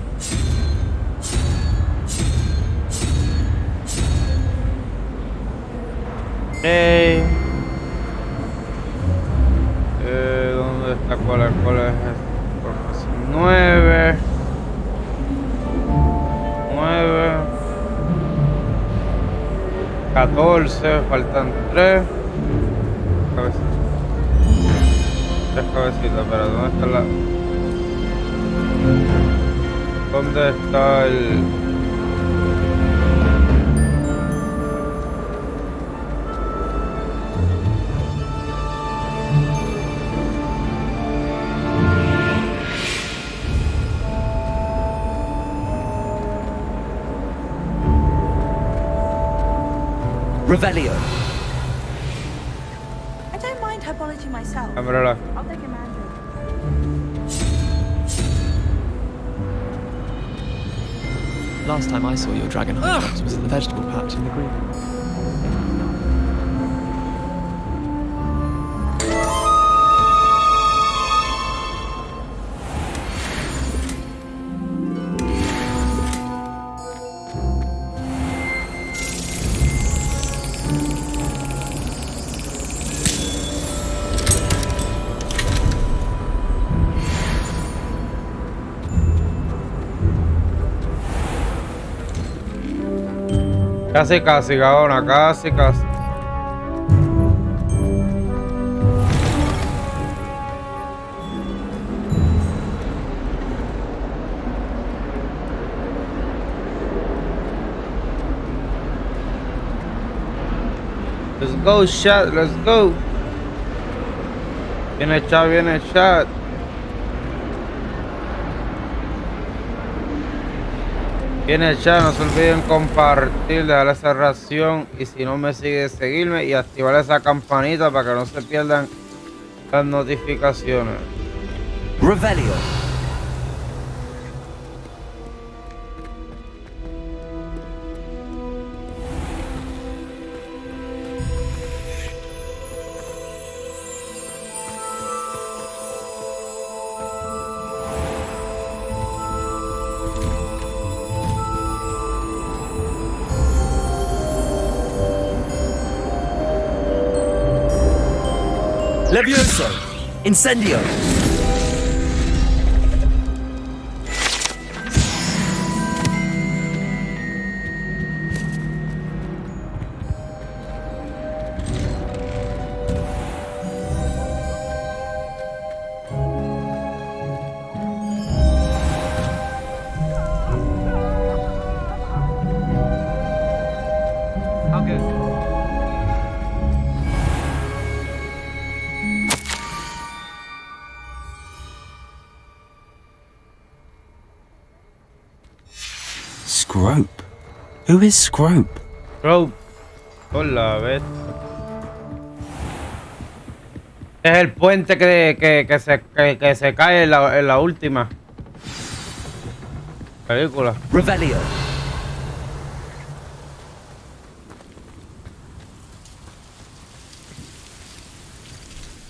¿Dónde está? ¿Cuál es? 9. 9. 14. Faltan 3. Cabecitas. 3 cabecitas. Pero ¿dónde está la...? ¿Dónde está el...? Revelio. I don't mind herbology myself. Umbrella. I'll take a mandrake. Last time I saw your dragon hunt was at the vegetable patch in the green. Casi, cabrona, casi. Let's go, shot, let's go. Viene shot. Viene el chat, no se olviden compartir, dejar esa reacción y si no me sigue, seguirme y activar esa campanita para que no se pierdan las notificaciones. Revelio. Levioso! Incendio! Scrope? Who is Scrope? Scrope. Hola, ves. Es el puente que se cae en la última película. Revelio.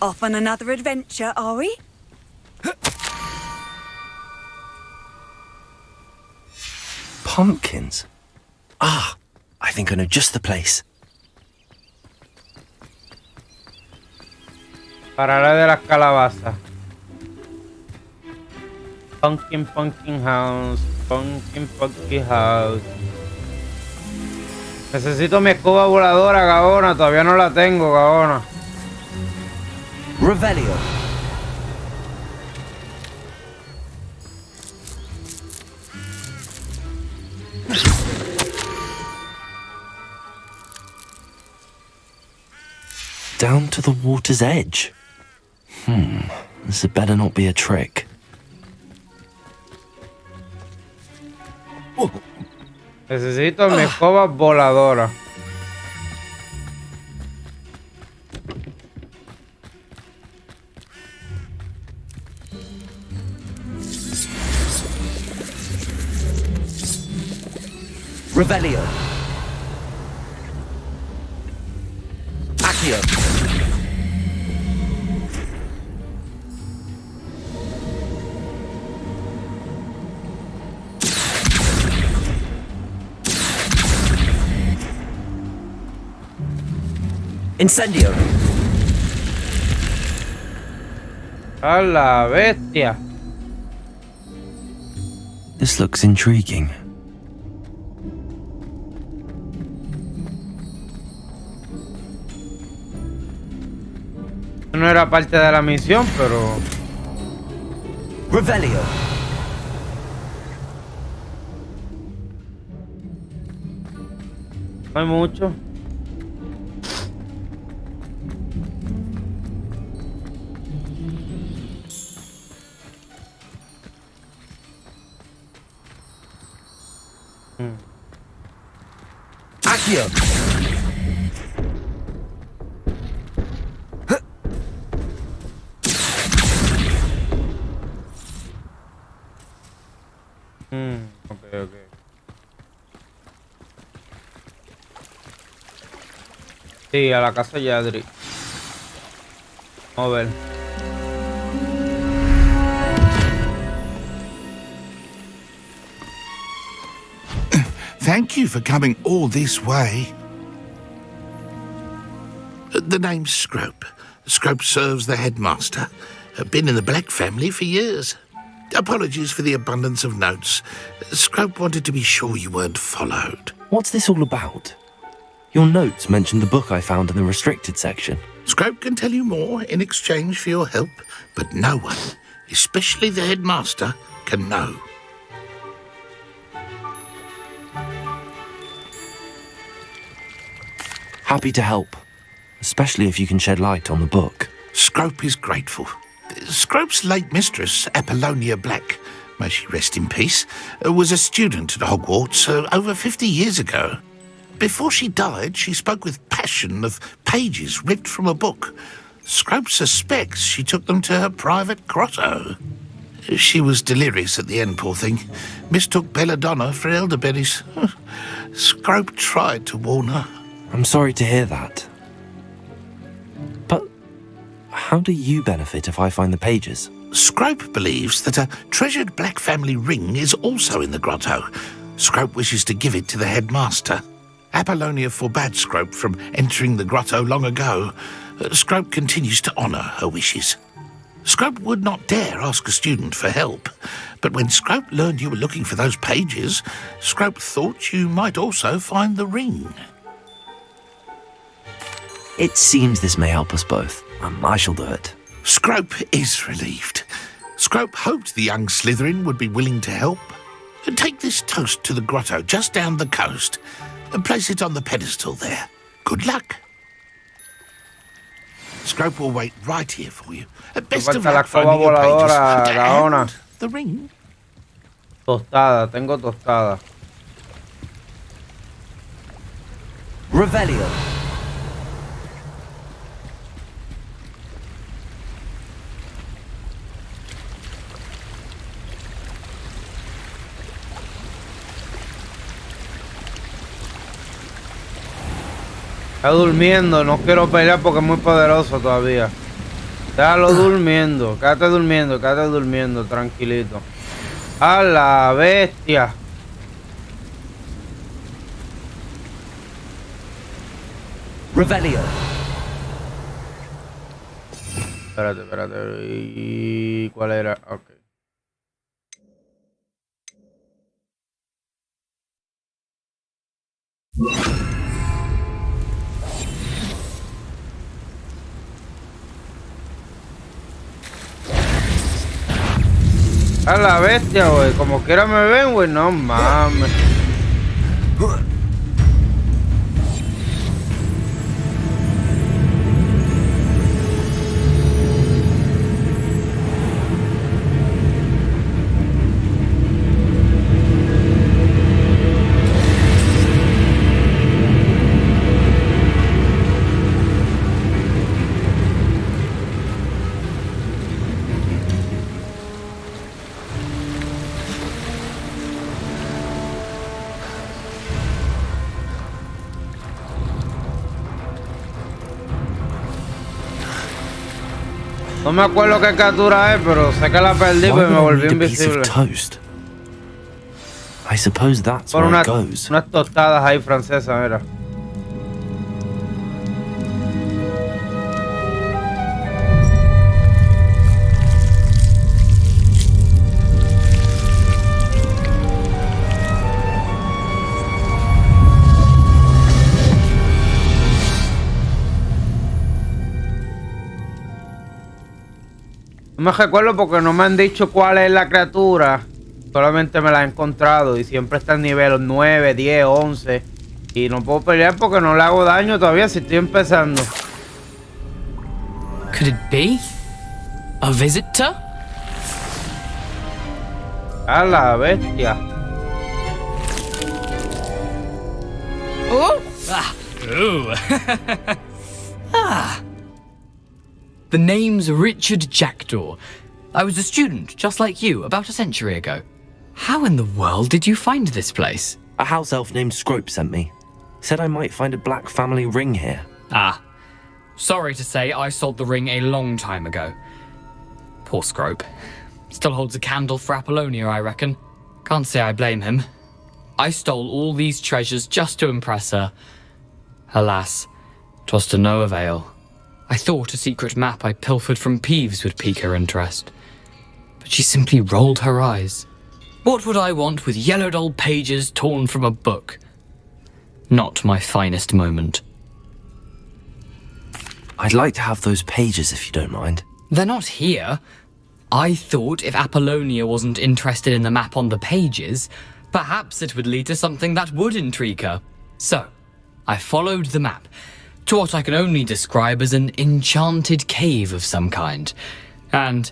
Off on another adventure, are we? Pumpkins? Ah, I think I know just the place. Pararé de las calabazas. Pumpkin House. Pumpkin House. Necesito mi escoba voladora, Gaona. Todavía no la tengo, Gaona. Revelio. Down to the water's edge. This had better not be a trick. Necesito mi escoba voladora. Revelio. Accio. Incendio. A la bestia. This looks intriguing. No era parte de la misión, pero... Revelio. No hay mucho. Accio. Ok. Sí, a la casa Yadri. Vamos a ver. Thank you for coming all this way. The name's Scrope. Scrope serves the headmaster. Been in the Black family for years. Apologies for the abundance of notes. Scrope wanted to be sure you weren't followed. What's this all about? Your notes mentioned the book I found in the restricted section. Scrope can tell you more in exchange for your help, but no one, especially the headmaster, can know. Happy to help, especially if you can shed light on the book. Scrope is grateful. Scrope's late mistress, Apollonia Black, may she rest in peace, was a student at Hogwarts over 50 years ago. Before she died, she spoke with passion of pages ripped from a book. Scrope suspects she took them to her private grotto. She was delirious at the end, poor thing. Mistook belladonna for elderberries. Scrope tried to warn her. I'm sorry to hear that. But how do you benefit if I find the pages? Scrope believes that a treasured Black family ring is also in the grotto. Scrope wishes to give it to the headmaster. Apollonia forbade Scrope from entering the grotto long ago. Scrope continues to honour her wishes. Scrope would not dare ask a student for help, but when Scrope learned you were looking for those pages, Scrope thought you might also find the ring. It seems this may help us both. I shall do it. Scrope is relieved. Scrope hoped the young Slytherin would be willing to help. Take this toast to the grotto just down the coast and place it on the pedestal there. Good luck. Scrope will wait right here for you. Best of luck finding your pages. And the ring. Tostada, tengo tostada. Revelio. Está durmiendo, no quiero pelear porque es muy poderoso todavía. Déjalo durmiendo, quédate durmiendo, tranquilito. A la bestia. Revelio. Espérate. ¿Y cuál era? Ok. A la bestia, güey. Como quiera me ven, güey. No mames. No me acuerdo qué captura es, pero sé que la perdí porque me volví invisible. I suppose that's Por where it goes. unas tostadas ahí francesas, era. No me recuerdo porque no me han dicho cuál es la criatura. Solamente me la he encontrado y siempre está en nivel 9, 10, 11. Y no puedo pelear porque no le hago daño todavía si estoy empezando. Could it be? A visitor? A la bestia. Oh! Ah. Ooh. Ah. The name's Richard Jackdaw. I was a student, just like you, about a century ago. How in the world did you find this place? A house elf named Scrope sent me. Said I might find a black family ring here. Ah. Sorry to say, I sold the ring a long time ago. Poor Scrope. Still holds a candle for Apollonia, I reckon. Can't say I blame him. I stole all these treasures just to impress her. Alas, 'twas to no avail. I thought a secret map I pilfered from Peeves would pique her interest. But she simply rolled her eyes. What would I want with yellowed old pages torn from a book? Not my finest moment. I'd like to have those pages if you don't mind. They're not here. I thought if Apollonia wasn't interested in the map on the pages, perhaps it would lead to something that would intrigue her. So, I followed the map to what I can only describe as an enchanted cave of some kind. And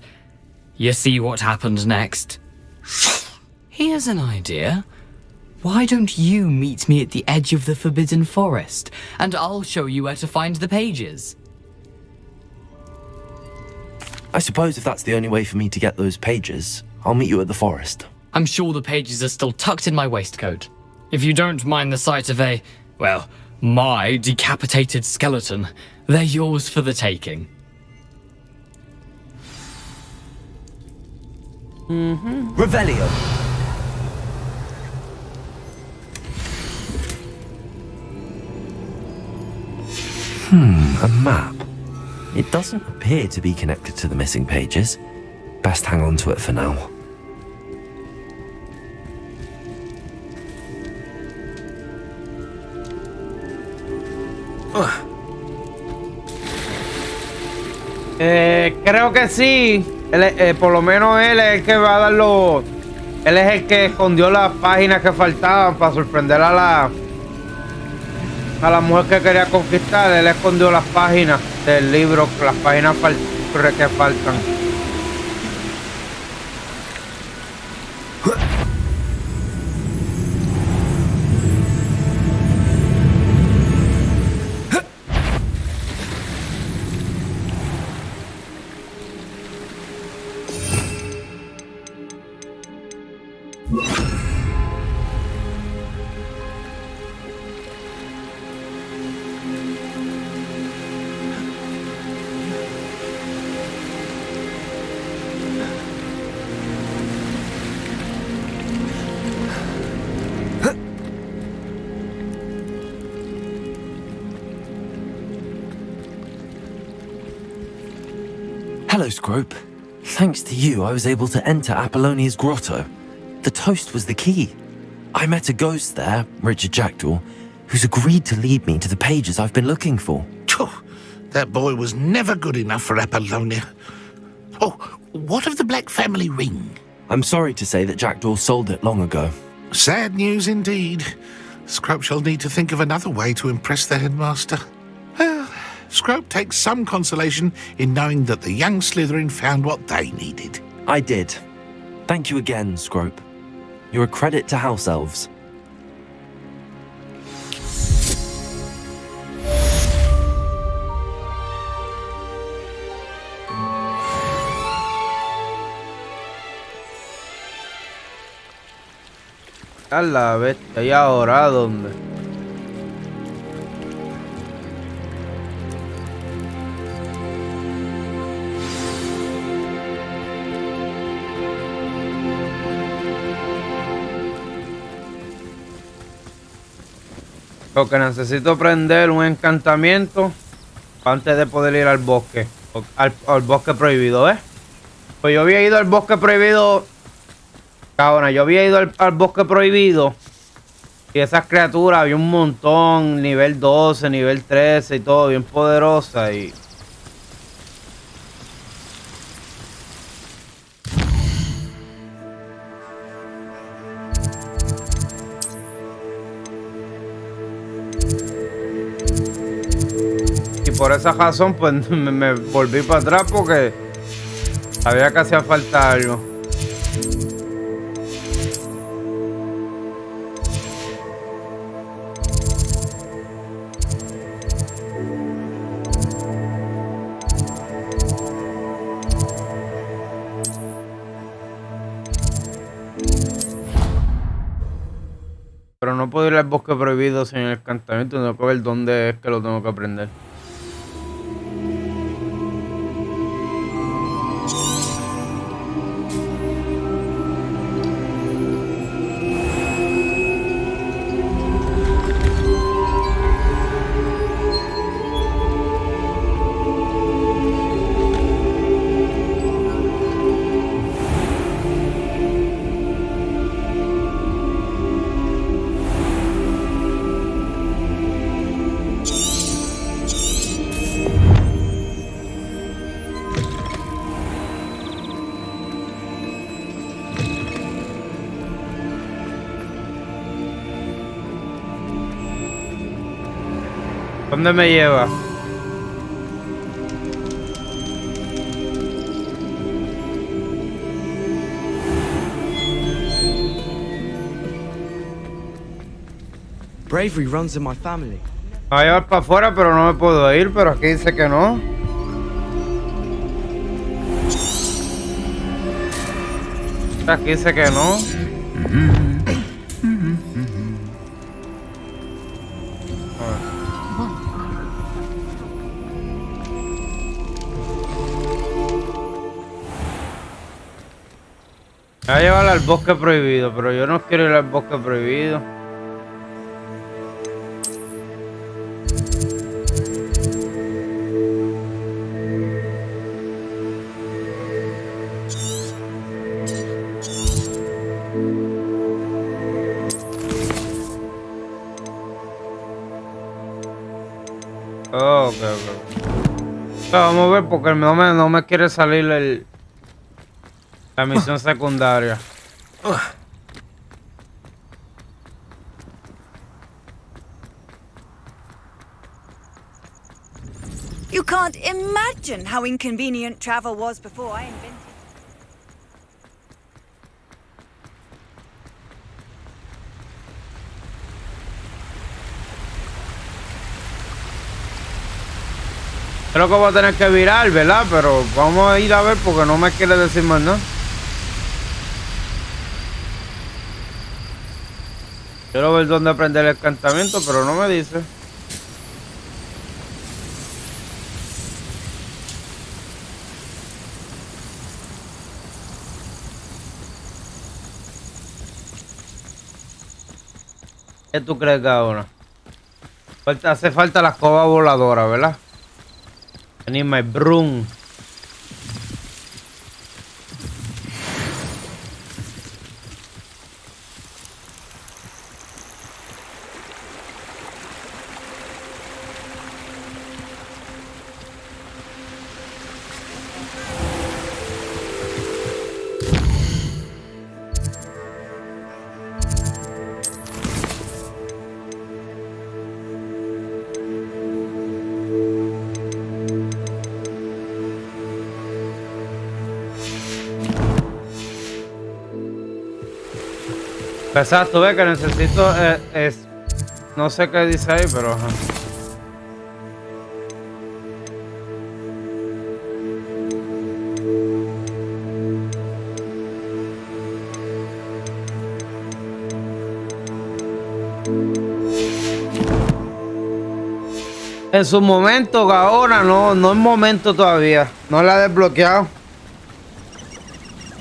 you see what happened next? Here's an idea. Why don't you meet me at the edge of the Forbidden Forest, and I'll show you where to find the pages? I suppose if that's the only way for me to get those pages, I'll meet you at the forest. I'm sure the pages are still tucked in my waistcoat. If you don't mind the sight of a, well, my decapitated skeleton, they're yours for the taking. Revelio. A map. It doesn't appear to be connected to the missing pages. Best hang on to it for now. Creo que sí. Por lo menos él es el que va a dar los... Él es el que escondió las páginas que faltaban para sorprender a la mujer que quería conquistar. Él escondió las páginas del libro, las páginas que faltan. Hello, Scrope. Thanks to you, I was able to enter Apollonia's grotto. The toast was the key. I met a ghost there, Richard Jackdaw, who's agreed to lead me to the pages I've been looking for. That boy was never good enough for Apollonia. Oh, what of the Black family ring? I'm sorry to say that Jackdaw sold it long ago. Sad news indeed. Scrope shall need to think of another way to impress the headmaster. Well, Scrope takes some consolation in knowing that the young Slytherin found what they needed. I did. Thank you again, Scrope. You're a credit to House Elves. A la bestia, ¿y ahora dónde? Lo que necesito prender un encantamiento antes de poder ir al bosque. Al bosque prohibido, ¿eh? Pues yo había ido al bosque prohibido. Cabrona, yo había ido al bosque prohibido. Y esas criaturas había un montón. Nivel 12, nivel 13 y todo, bien poderosa. Y por esa razón, pues me volví para atrás porque sabía que hacía falta algo. Pero no puedo ir al bosque prohibido sin el encantamiento. Tengo que ver dónde es que lo tengo que aprender. ¿Dónde me lleva? Bravery runs in my family. Me va a llevar para afuera, pero no me puedo ir. Pero aquí dice que no. Aquí dice que no. Me va a llevar al bosque prohibido, pero yo no quiero ir al bosque prohibido. Oh, ok. Vamos a ver porque no me quiere salir la misión secundaria. You can't imagine how inconvenient travel was before I invented. Creo que voy a tener que virar, ¿verdad? Pero vamos a ir a ver porque no me quiere decir más nada. Quiero ver dónde aprender el encantamiento, pero no me dice. ¿Qué tú crees que ahora? Hace falta la escoba voladora, ¿verdad? I need my broom. Exacto, ve que necesito no sé qué dice ahí, pero ajá. En su momento, ahora no es momento todavía. No la he desbloqueado.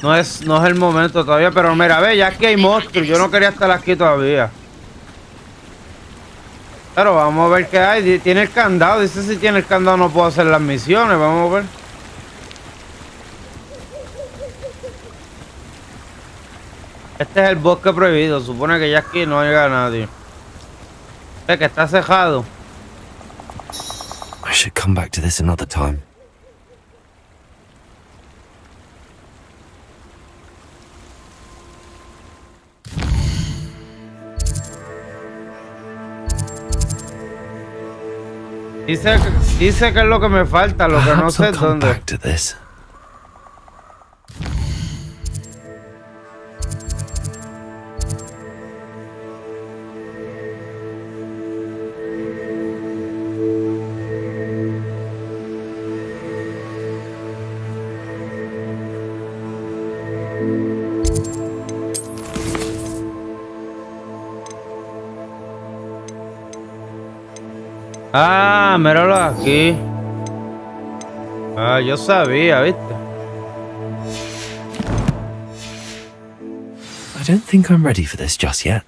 No es el momento todavía, pero mira, ve, ya aquí hay monstruos. Yo no quería estar aquí todavía. Pero vamos a ver qué hay. Tiene el candado. Dice si tiene el candado no puedo hacer las misiones. Vamos a ver. Este es el bosque prohibido. Supone que ya aquí no llega nadie. Ve que está cejado. I should come back to this another time. Dice que es lo que me falta, lo que no sé es dónde. Back to this. Ah, míralo aquí. Ah, yo sabía, ¿viste? I don't think I'm ready for this just yet.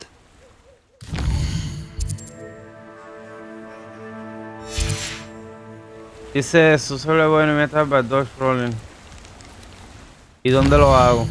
Dice eso solo bueno mientras para Dodge Rolling. ¿Y dónde lo hago?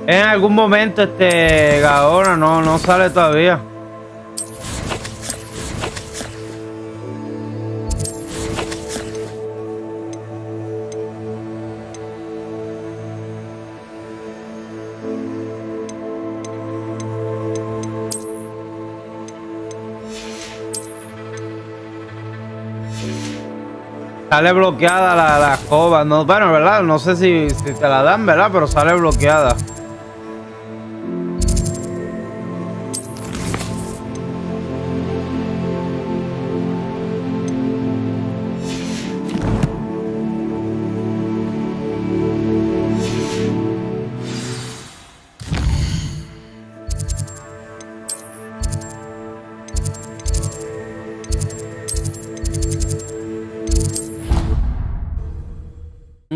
En algún momento Gaona no sale todavía. Sale bloqueada la escoba. No, bueno, ¿verdad? No sé si te la dan, ¿verdad? Pero sale bloqueada.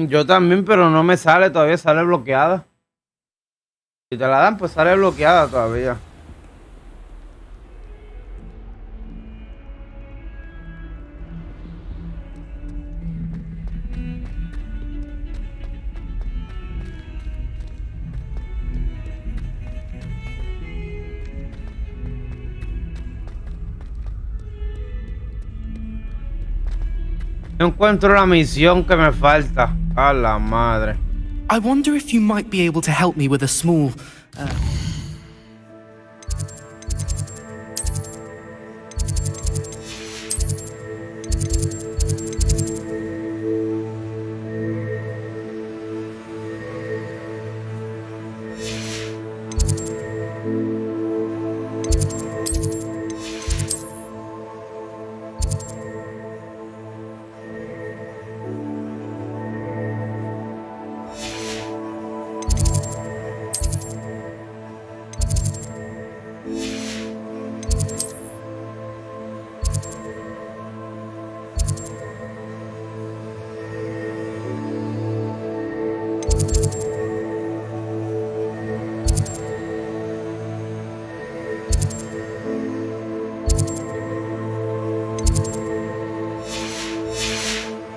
Yo también, pero no me sale todavía, sale bloqueada. Si te la dan, pues sale bloqueada todavía. No encuentro la misión que me falta. A la madre. I wonder if you might be able to help me with a small...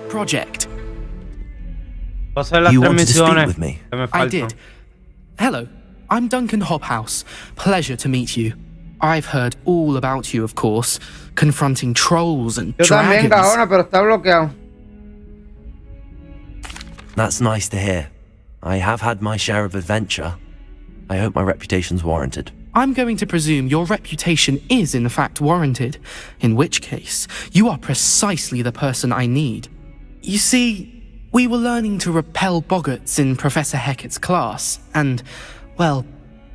project. Voy a hacer las You tres wanted to speak misiones with me? que me I faltan. did. Hello. I'm Duncan Hobhouse. Pleasure to meet you. I've heard all about you, of course, confronting trolls and Yo también, dragons. Gaona, pero está bloqueado. That's nice to hear. I have had my share of adventure. I hope my reputation's warranted. I'm going to presume your reputation is in fact warranted, in which case, you are precisely the person I need. You see, we were learning to repel boggarts in Professor Hecat's class, and, well,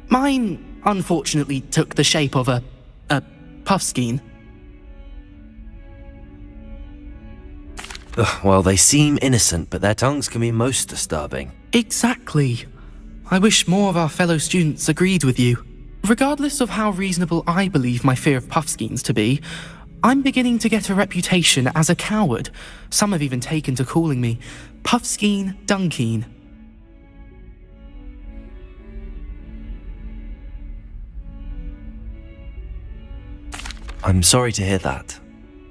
mine unfortunately took the shape of a puffskein. Well, they seem innocent, but their tongues can be most disturbing. Exactly. I wish more of our fellow students agreed with you. Regardless of how reasonable I believe my fear of puffskeins to be, I'm beginning to get a reputation as a coward. Some have even taken to calling me Puffskein Dunkeen. I'm sorry to hear that.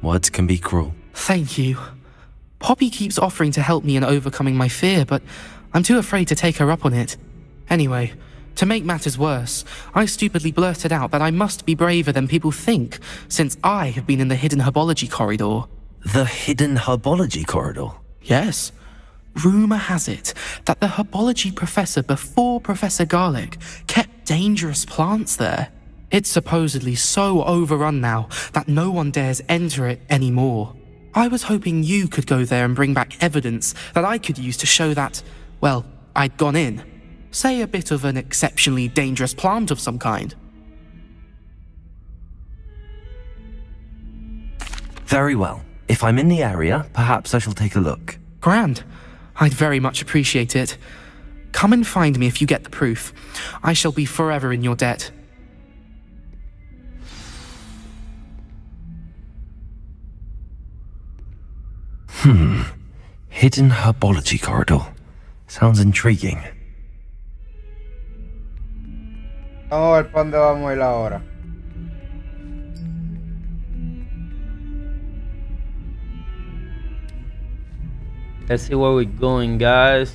Words can be cruel. Thank you. Poppy keeps offering to help me in overcoming my fear, but I'm too afraid to take her up on it. Anyway, to make matters worse, I stupidly blurted out that I must be braver than people think, since I have been in the hidden herbology corridor. The hidden herbology corridor? Yes. Rumour has it that the herbology professor before Professor Garlic kept dangerous plants there. It's supposedly so overrun now that no one dares enter it anymore. I was hoping you could go there and bring back evidence that I could use to show that, well, I'd gone in. Say a bit of an exceptionally dangerous plant of some kind. Very well. If I'm in the area, perhaps I shall take a look. Grand. I'd very much appreciate it. Come and find me if you get the proof. I shall be forever in your debt. Hidden herbology corridor. Sounds intriguing. Vamos a ver para dónde vamos a ir ahora. Let's see where we're going, guys.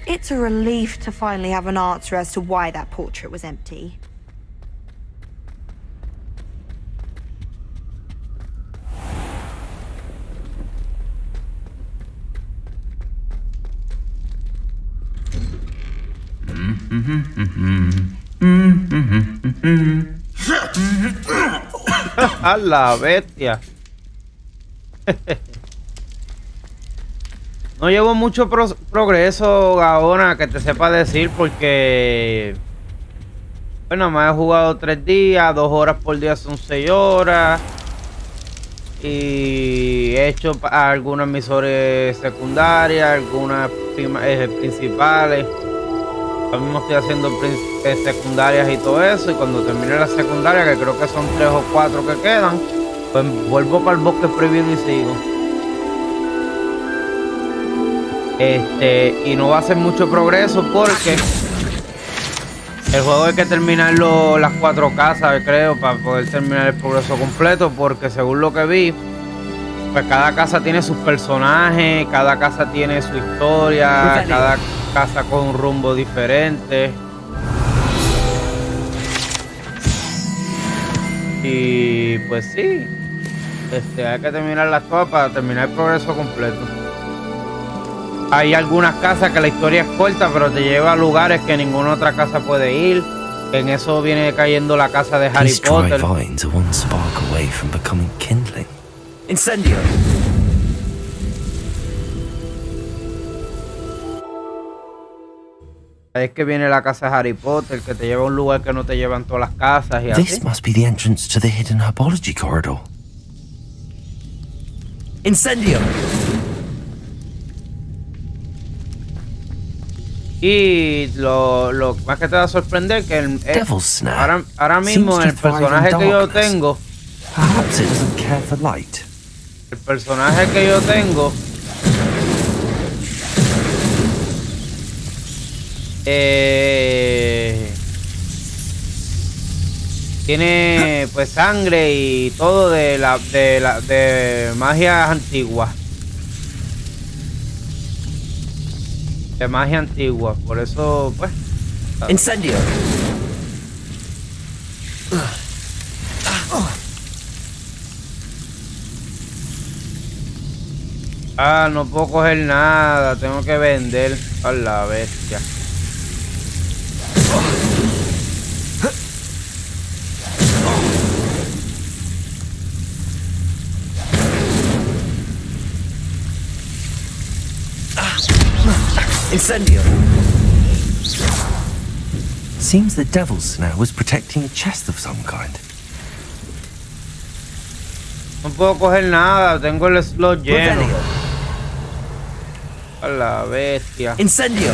It's a relief to finally have an answer as to why that portrait was empty. A la bestia. No llevo mucho progreso, Gaona, que te sepa decir, porque bueno, me he jugado 3 días, 2 horas por día son 6 horas. Y he hecho algunas misiones secundarias, algunas principales. Ahora mismo estoy haciendo secundarias y todo eso. Y cuando termine las secundarias, que creo que son 3 o 4 que quedan, pues vuelvo para el bosque prohibido y sigo. Y no va a ser mucho progreso porque el juego hay que terminarlo las 4 casas, creo, para poder terminar el progreso completo, porque según lo que vi, pues cada casa tiene sus personajes, cada casa tiene su historia, cada casa con un rumbo diferente. Y pues sí, hay que terminarlas todas para terminar el progreso completo. Hay algunas casas que la historia es corta, pero te lleva a lugares que ninguna otra casa puede ir. En eso viene cayendo la casa de Harry Potter. These dry vines are one spark away from becoming kindling. Incendio! Es que viene la casa de Harry Potter, que te lleva a un lugar que no te llevan todas las casas y así. This must be the entrance to the hidden herbology corridor. Incendio! Y lo más que te va a sorprender que Devil's Snare ahora mismo el personaje que yo tengo, Perhaps it doesn't care for light. el personaje que yo tengo Tiene pues sangre y todo de magias antiguas. De magia antigua, por eso pues. Incendio. Ah, no puedo coger nada, tengo que vender a la bestia. Incendio. Seems the devil's snare was protecting a chest of some kind. No puedo coger nada, tengo el slot lleno. A la bestia. Incendio.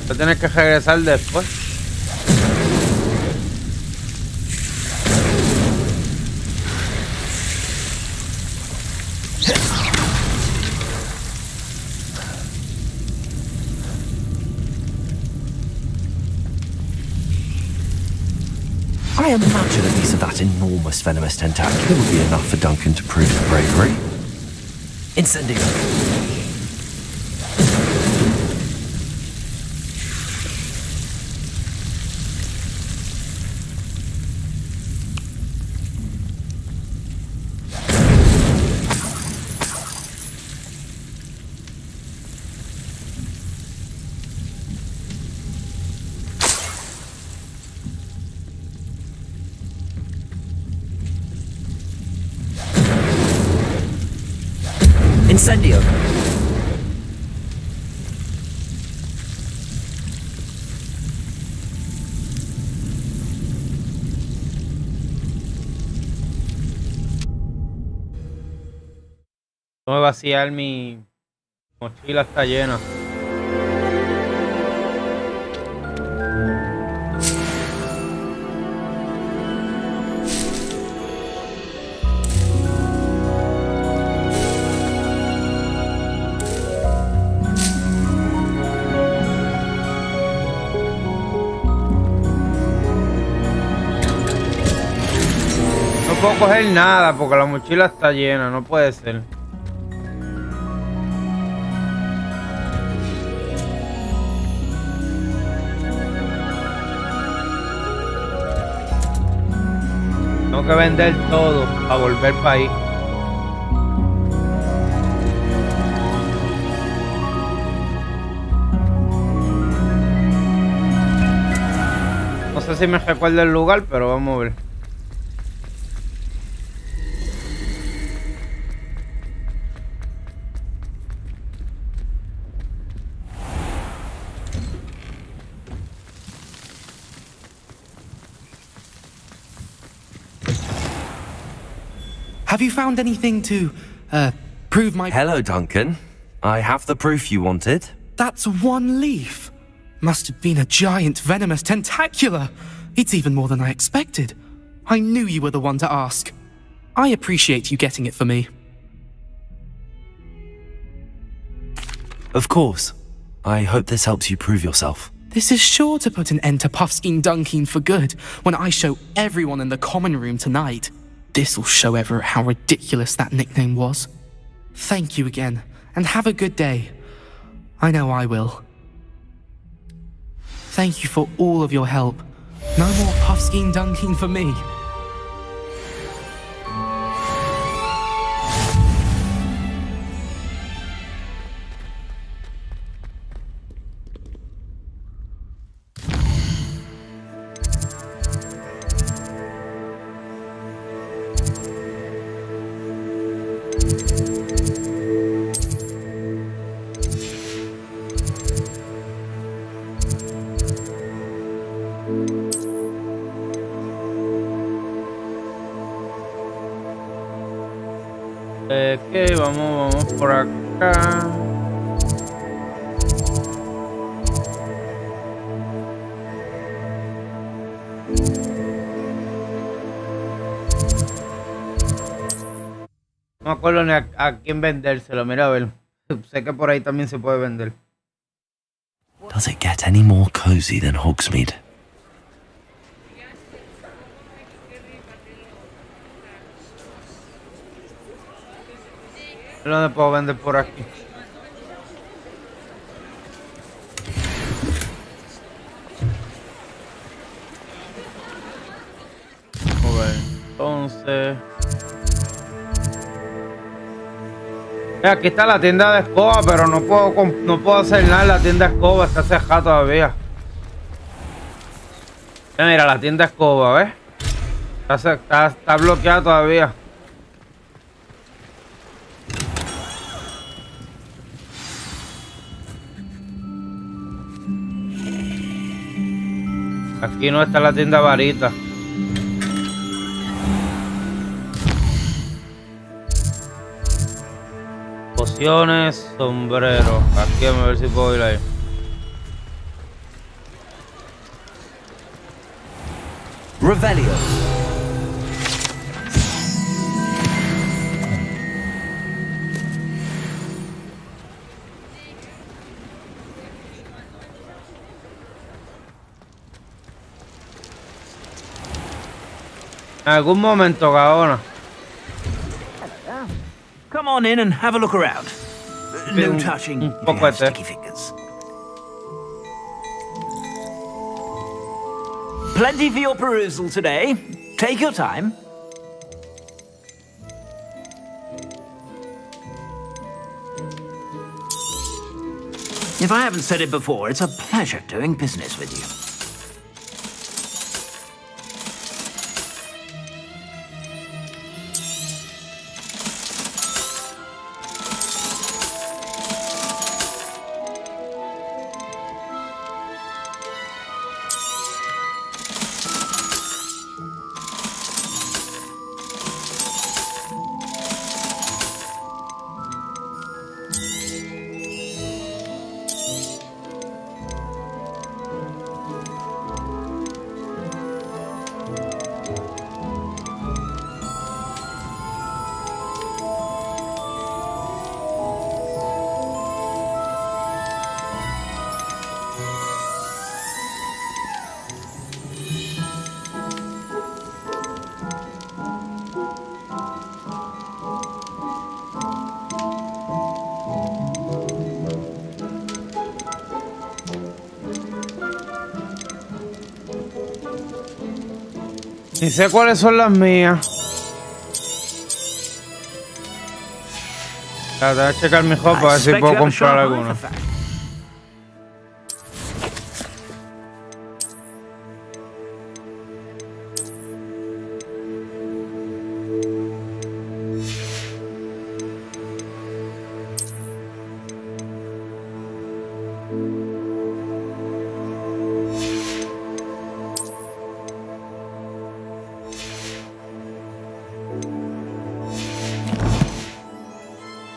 Voy a tener que regresar después. I imagine a piece of that enormous venomous tentacle would be enough for Duncan to prove his bravery. Incendio. Incendio. Tengo que vaciar mi mochila, está llena. No puedo coger nada porque la mochila está llena, no puede ser. Tengo que vender todo para volver para ahí. No sé si me recuerda el lugar, pero vamos a ver. Have you found anything to, prove my... Hello, Duncan. I have the proof you wanted. That's one leaf. Must have been a giant venomous tentacula. It's even more than I expected. I knew you were the one to ask. I appreciate you getting it for me. Of course. I hope this helps you prove yourself. This is sure to put an end to Puffskein Dunkeen for good when I show everyone in the common room tonight. This'll show Everett how ridiculous that nickname was. Thank you again, and have a good day. I know I will. Thank you for all of your help. No more Puffskein Dunkeen for me. Que vamos por acá. No me acuerdo ni a quién vendérselo. Mira, a ver. Sé que por ahí también se puede vender. Does it get any more cozy than Hogsmeade? ¿Dónde puedo vender por aquí? Entonces... Aquí está la tienda de escoba, pero no puedo hacer nada en la tienda de escoba, está cerrada todavía. Mira, la tienda de escoba, ¿ves? Está bloqueada todavía. Aquí no está la tienda varita. Pociones, sombrero. Aquí a ver si puedo ir ahí. Revelio. En algún momento, Gaona. Come on in and have a look around. No touching if you have sticky fingers. Plenty for your perusal today. Take your time. If I haven't said it before, it's a pleasure doing business with you. Ni sé cuáles son las mías. Voy a checar mi hub para ver si puedo comprar alguna.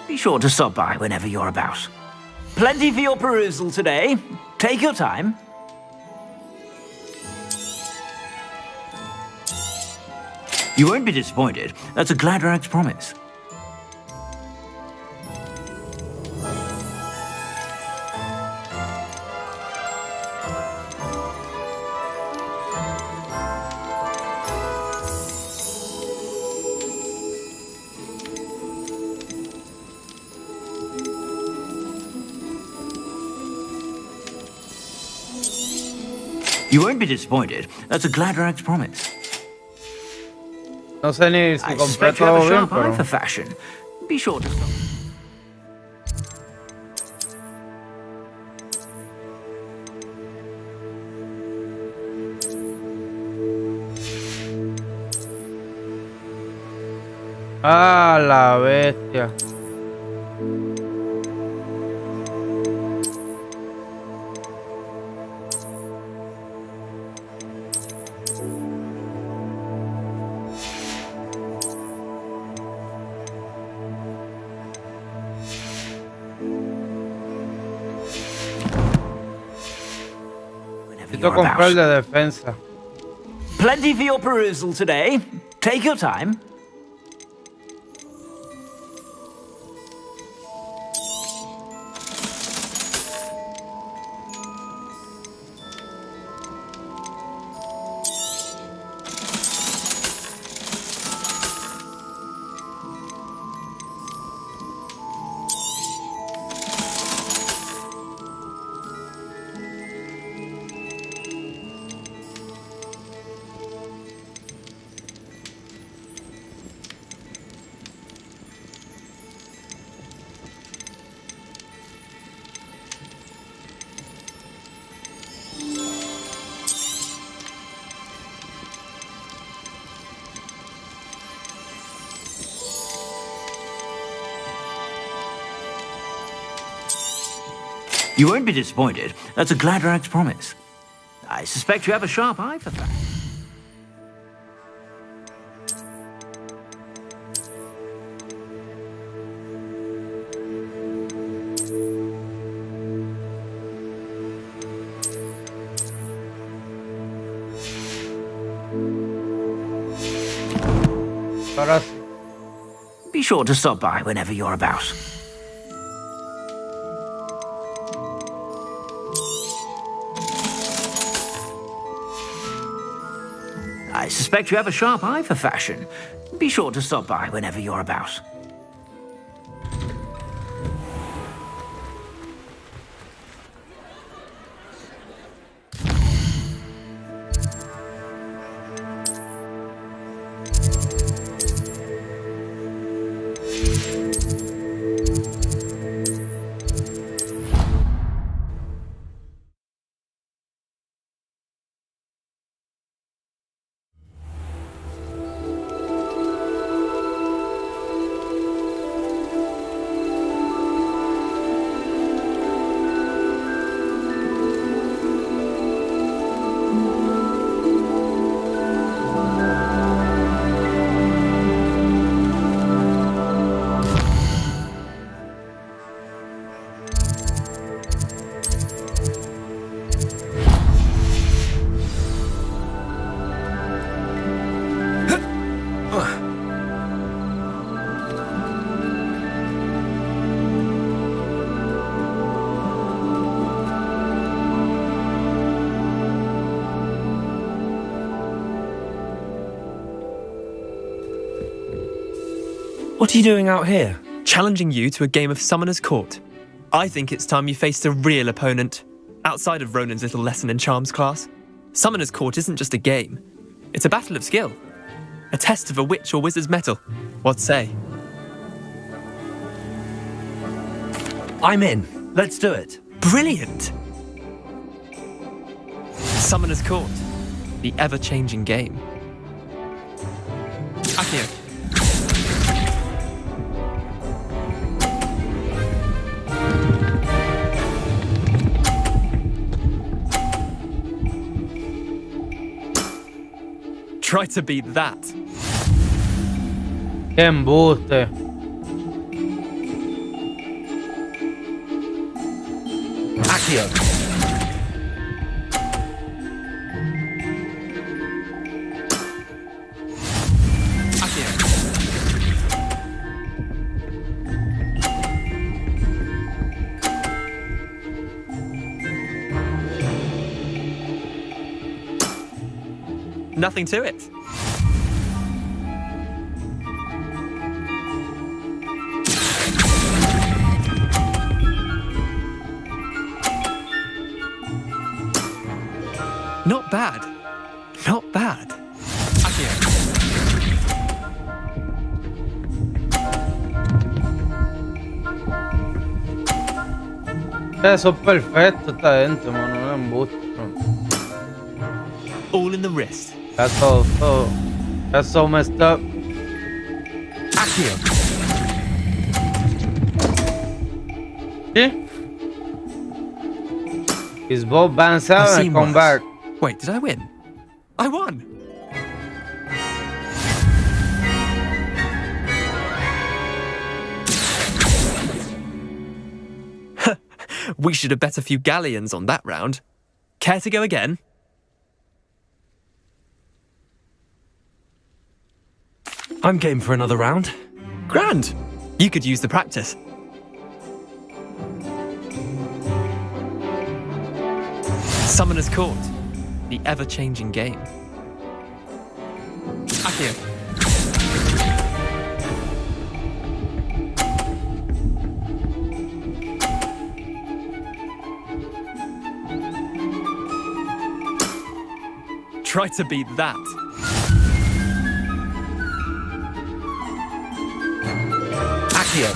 Be sure to stop by whenever you're about. Plenty for your perusal today. Take your time. You won't be disappointed. That's a Gladrag's promise. You won't be disappointed. That's a Gladrag's promise. No sé ni si I compré suspect you have todo a bien, sharp eye pero... for fashion. Be sure to stop. Ah, la bestia. Necesito comprar de defensa. Plenty for your perusal today. Take your time. You won't be disappointed. That's a Gladrag's promise. I suspect you have a sharp eye for that. Be sure to stop by whenever you're about. I suspect you have a sharp eye for fashion. Be sure to stop by whenever you're about. What are you doing out here? Challenging you to a game of Summoner's Court. I think it's time you faced a real opponent, outside of Ronan's little lesson in charms class. Summoner's Court isn't just a game. It's a battle of skill. A test of a witch or wizard's mettle. What say? I'm in. Let's do it. Brilliant! Summoner's Court. The ever-changing game. Accio. Try to beat that. Qué embuste. Accio. Nothing to it. Not bad. Not bad. Accio. Eso es perfecto, está dentro, mano, no es embuste. All in the wrist. That's so messed up. Accio. See? He's both bounce out and come back. Wait, did I win? I won! We should have bet a few galleons on that round. Care to go again? I'm game for another round. Grand! You could use the practice. Summoner's Court. The ever-changing game. Accio. Try to beat that. Accio.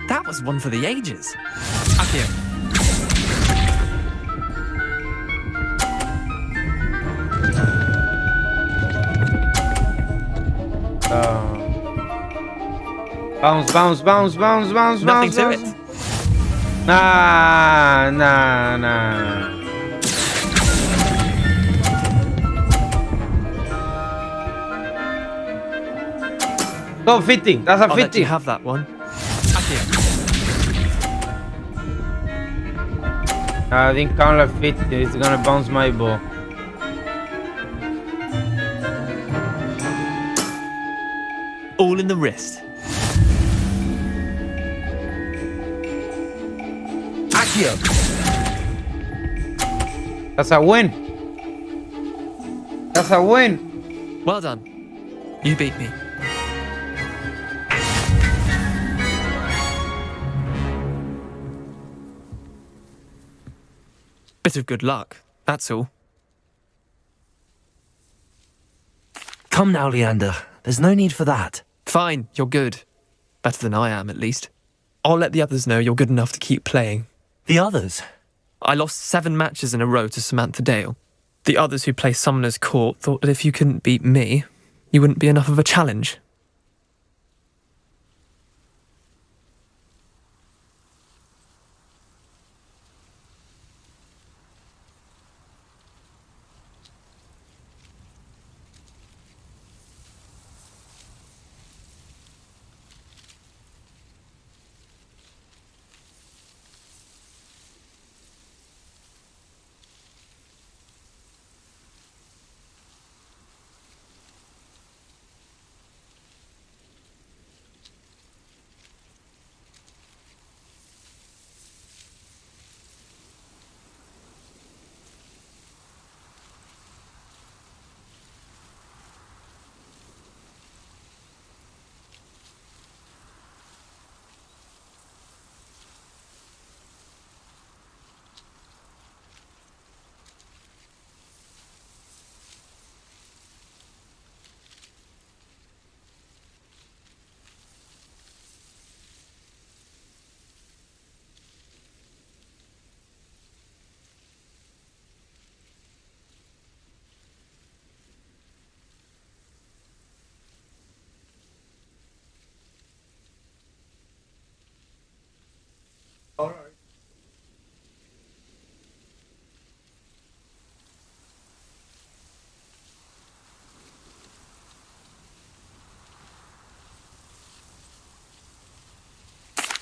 That was one for the ages. Accio. Bounce, bounce, bounce, bounce, bounce, Nothing bounce. to it. Nah. Go 50. That's a I'll let 50. you have that one. Accio. I didn't count like 50. It's gonna bounce my ball. All in the wrist. Accio. That's a win. That's a win. Well done. You beat me. Bit of good luck, that's all. Come now, Leander. There's no need for that. Fine, you're good. Better than I am, at least. I'll let the others know you're good enough to keep playing. The others? I lost 7 matches in a row to Samantha Dale. The others who play Summoner's Court thought that if you couldn't beat me, you wouldn't be enough of a challenge.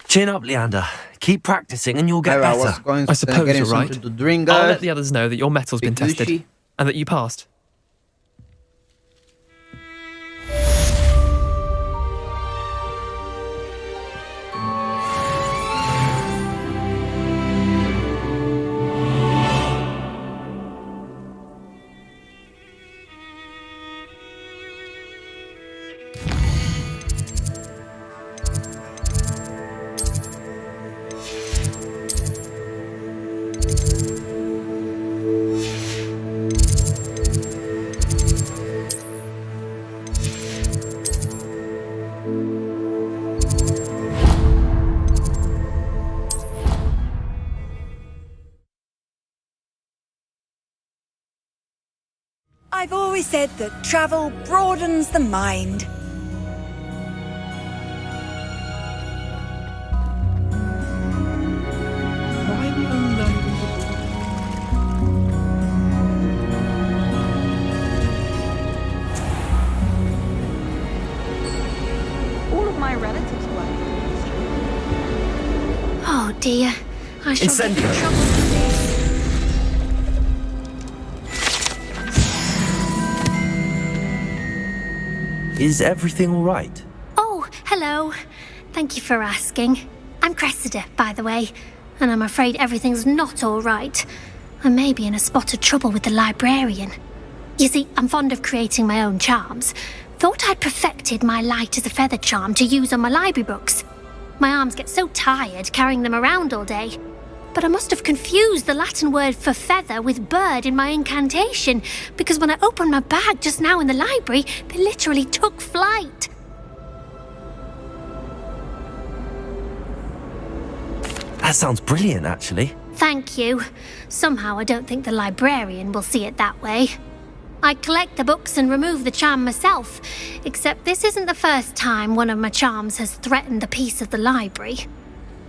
Chin up, Leander. Keep practicing and you'll get I better. was going I suppose getting you're right. something to drink, I'll guys. let the others know that your metal's been Big tested Gucci. and that you passed. I've always said that travel broadens the mind. All of my relatives work. Oh dear. I shall get in Incendio. trouble for this. Is everything all right? Oh, hello. Thank you for asking. I'm Cressida, by the way, and I'm afraid everything's not all right. I may be in a spot of trouble with the librarian. You see, I'm fond of creating my own charms. Thought I'd perfected my light as a feather charm to use on my library books. My arms get so tired carrying them around all day. But I must have confused the Latin word for feather with bird in my incantation, because when I opened my bag just now in the library, they literally took flight. That sounds brilliant, actually. Thank you. Somehow I don't think the librarian will see it that way. I'd collect the books and remove the charm myself, except this isn't the first time one of my charms has threatened the peace of the library.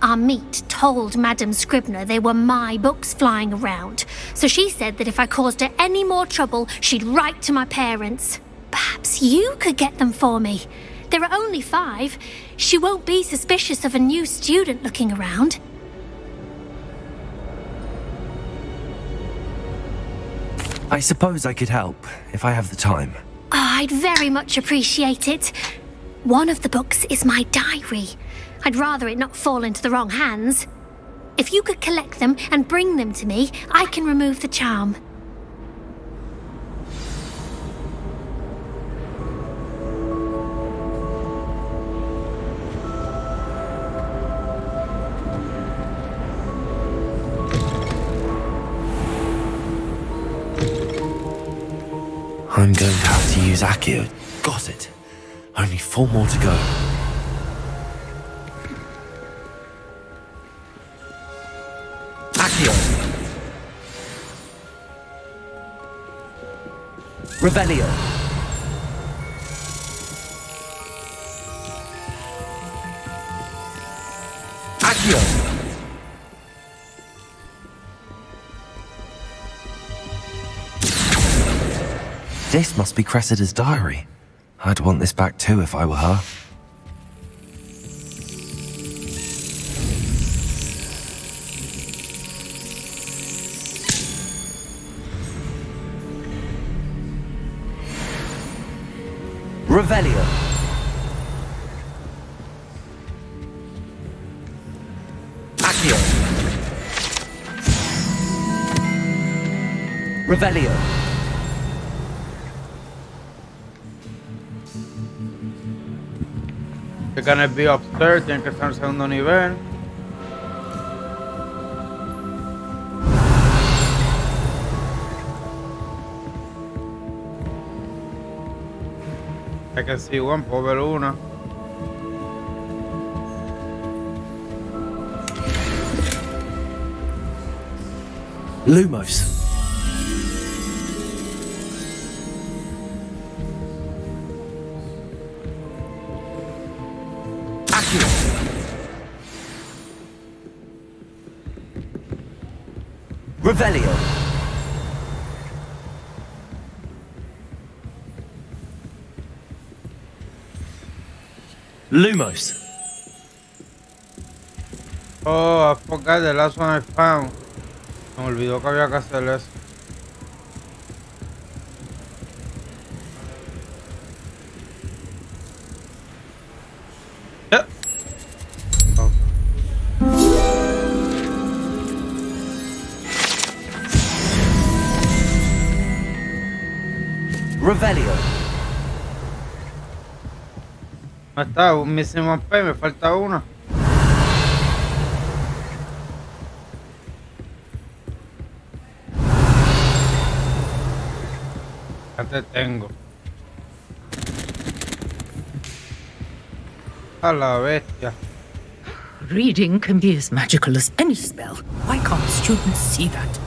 Our meet told Madame Scribner they were my books flying around, so she said that if I caused her any more trouble, she'd write to my parents. Perhaps you could get them for me. There are only 5. She won't be suspicious of a new student looking around. I suppose I could help, if I have the time. Oh, I'd very much appreciate it. One of the books is my diary. I'd rather it not fall into the wrong hands. If you could collect them and bring them to me, I can remove the charm. I'm going to have to use Accio. Got it. Only 4 more to go. Accio. Revelio. Accio. This must be Cressida's diary. I'd want this back too if I were her. Revelio. Accio. Revelio. It's gonna be upstairs, tiene que estar en segundo nivel. Hay que see one, puedo ver una. Lumos. Revelio. Lumos. Oh, I forgot the last one I found. Se me olvidó que había que hacer eso. Revelio. No está, un missing one P, me falta una. Ya te tengo. A la bestia. Reading can be as magical as any spell. Why can't students see that?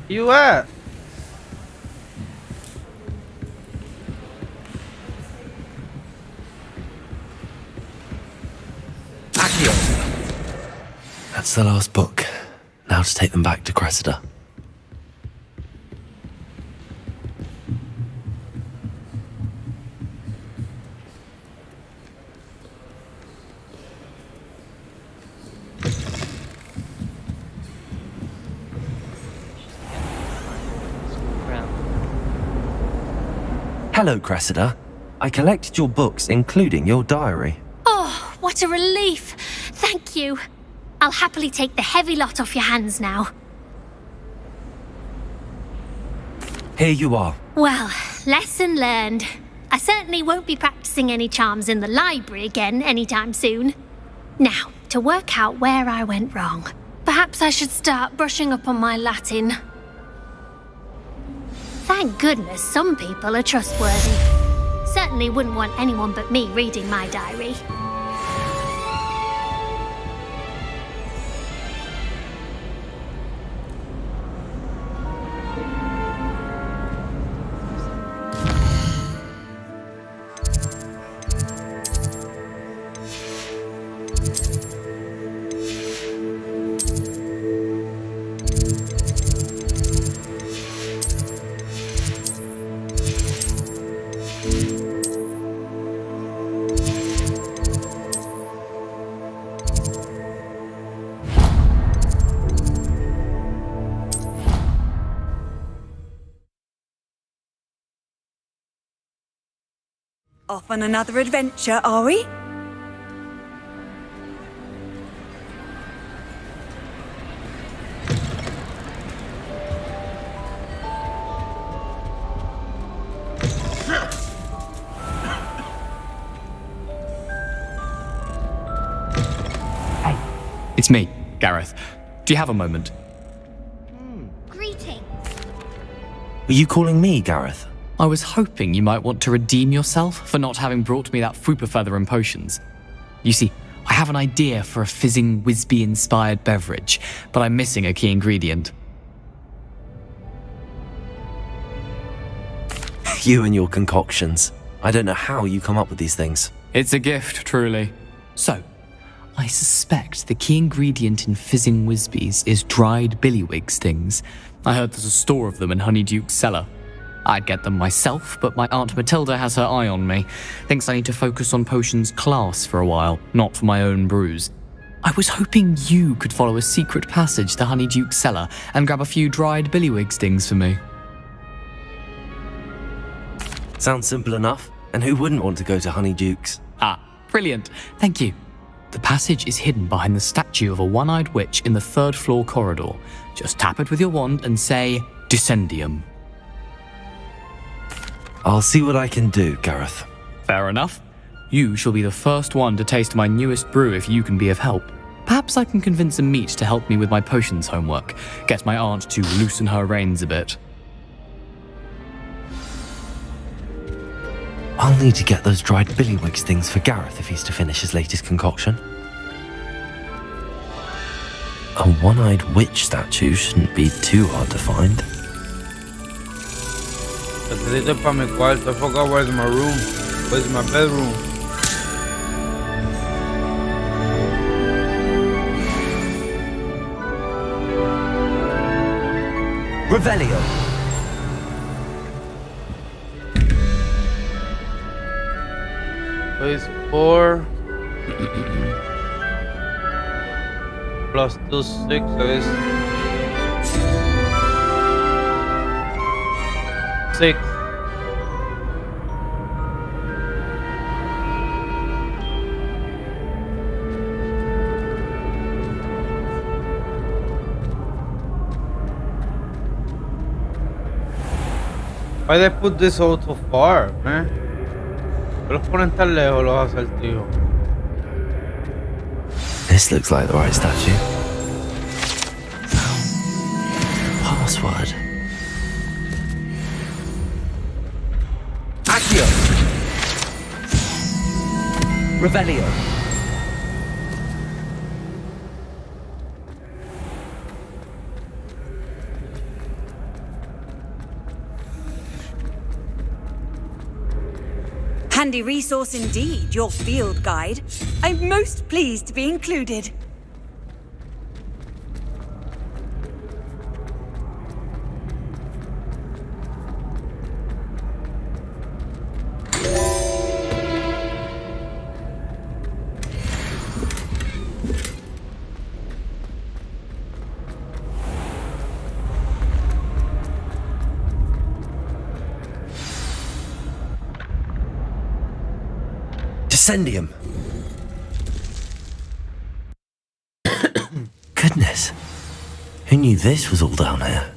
You at? Accio. That's the last book. Now to take them back to Cressida. Hello, Cressida. I collected your books, including your diary. Oh, what a relief. Thank you. I'll happily take the heavy lot off your hands now. Here you are. Well, lesson learned. I certainly won't be practicing any charms in the library again anytime soon. Now, to work out where I went wrong. Perhaps I should start brushing up on my Latin. Thank goodness some people are trustworthy. Certainly wouldn't want anyone but me reading my diary. Off on another adventure, are we? It's me, Gareth. Do you have a moment? Greeting. Were you calling me, Gareth? I was hoping you might want to redeem yourself for not having brought me that Fupa Feather and potions. You see, I have an idea for a fizzing Wisby-inspired beverage, but I'm missing a key ingredient. You and your concoctions. I don't know how you come up with these things. It's a gift, truly. So, I suspect the key ingredient in fizzing Wisbies is dried billywig stings. I heard there's a store of them in Honeyduke's cellar. I'd get them myself, but my Aunt Matilda has her eye on me. Thinks I need to focus on potions class for a while, not for my own brews. I was hoping you could follow a secret passage to Honeyduke's cellar and grab a few dried billywig stings for me. Sounds simple enough. And who wouldn't want to go to Honeyduke's? Ah, brilliant. Thank you. The passage is hidden behind the statue of a one-eyed witch in the third-floor corridor. Just tap it with your wand and say, Descendium. I'll see what I can do, Gareth. Fair enough. You shall be the first one to taste my newest brew if you can be of help. Perhaps I can convince a meat to help me with my potions homework. Get my aunt to loosen her reins a bit. I'll need to get those dried billywig stings for Gareth if he's to finish his latest concoction. A one-eyed witch statue shouldn't be too hard to find. Necesito para mi cuarto. I forgot where's my room. Where's my bedroom? Revelio. Phase 4 plus 2, 6, so it's 6. Why they put this all too far, man? Los ponen tan lejos los acertijos. This looks like the right statue. Password. Accio. Revelio. Handy resource indeed, your field guide. I'm most pleased to be included. Descendium. Goodness. Who knew this was all down here?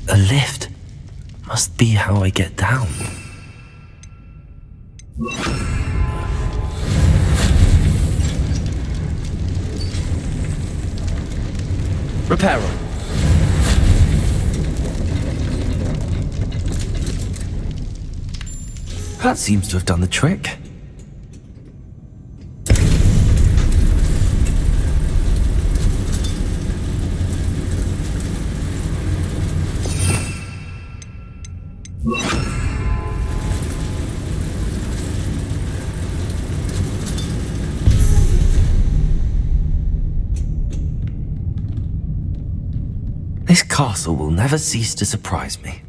A lift. Must be how I get down. Reparo. That seems to have done the trick. This castle will never cease to surprise me.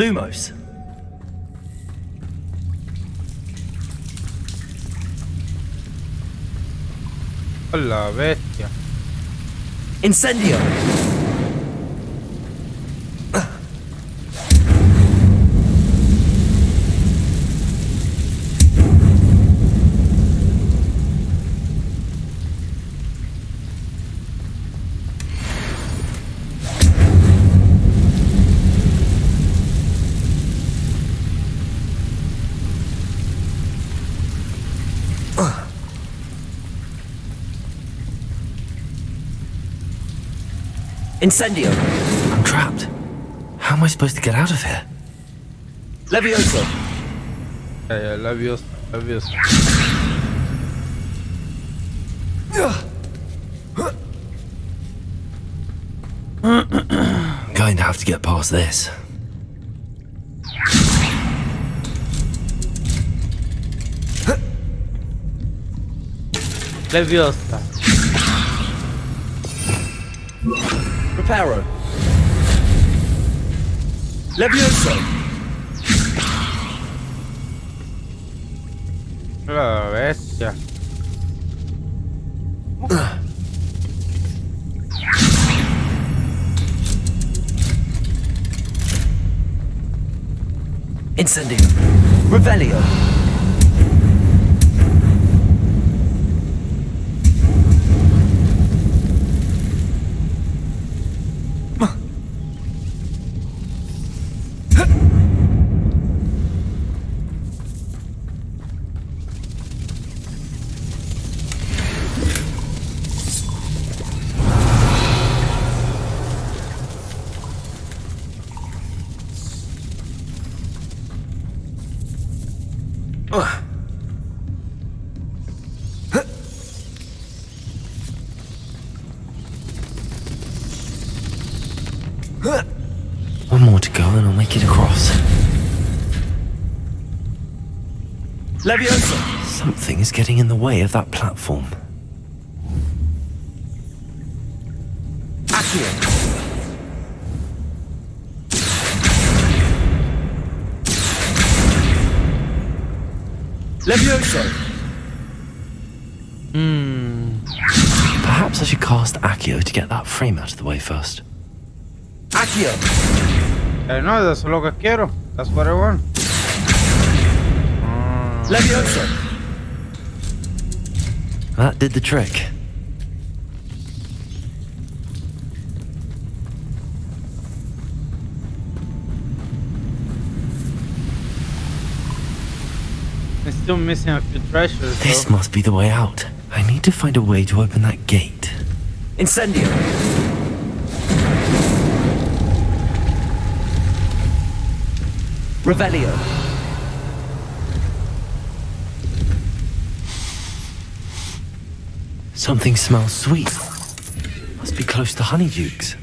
Lumos. La bestia. Incendio. Incendio! I'm trapped. How am I supposed to get out of here? Levioso! Levioso. Going to have to get past this. Leviosa. Reparo. Levioso. La bestia. Incendio. Revelio. One more to go and I'll make it across. Leviosa! Something is getting in the way of that platform. Accio! Levioso! Perhaps I should cast Accio to get that frame out of the way first. Accio! No, that's lo que quiero. That's what I want. Levioso! That did the trick. I'm still missing a few treasures. This must be the way out. I need to find a way to open that gate. Incendio! Revelio. Something smells sweet. Must be close to Honeydukes.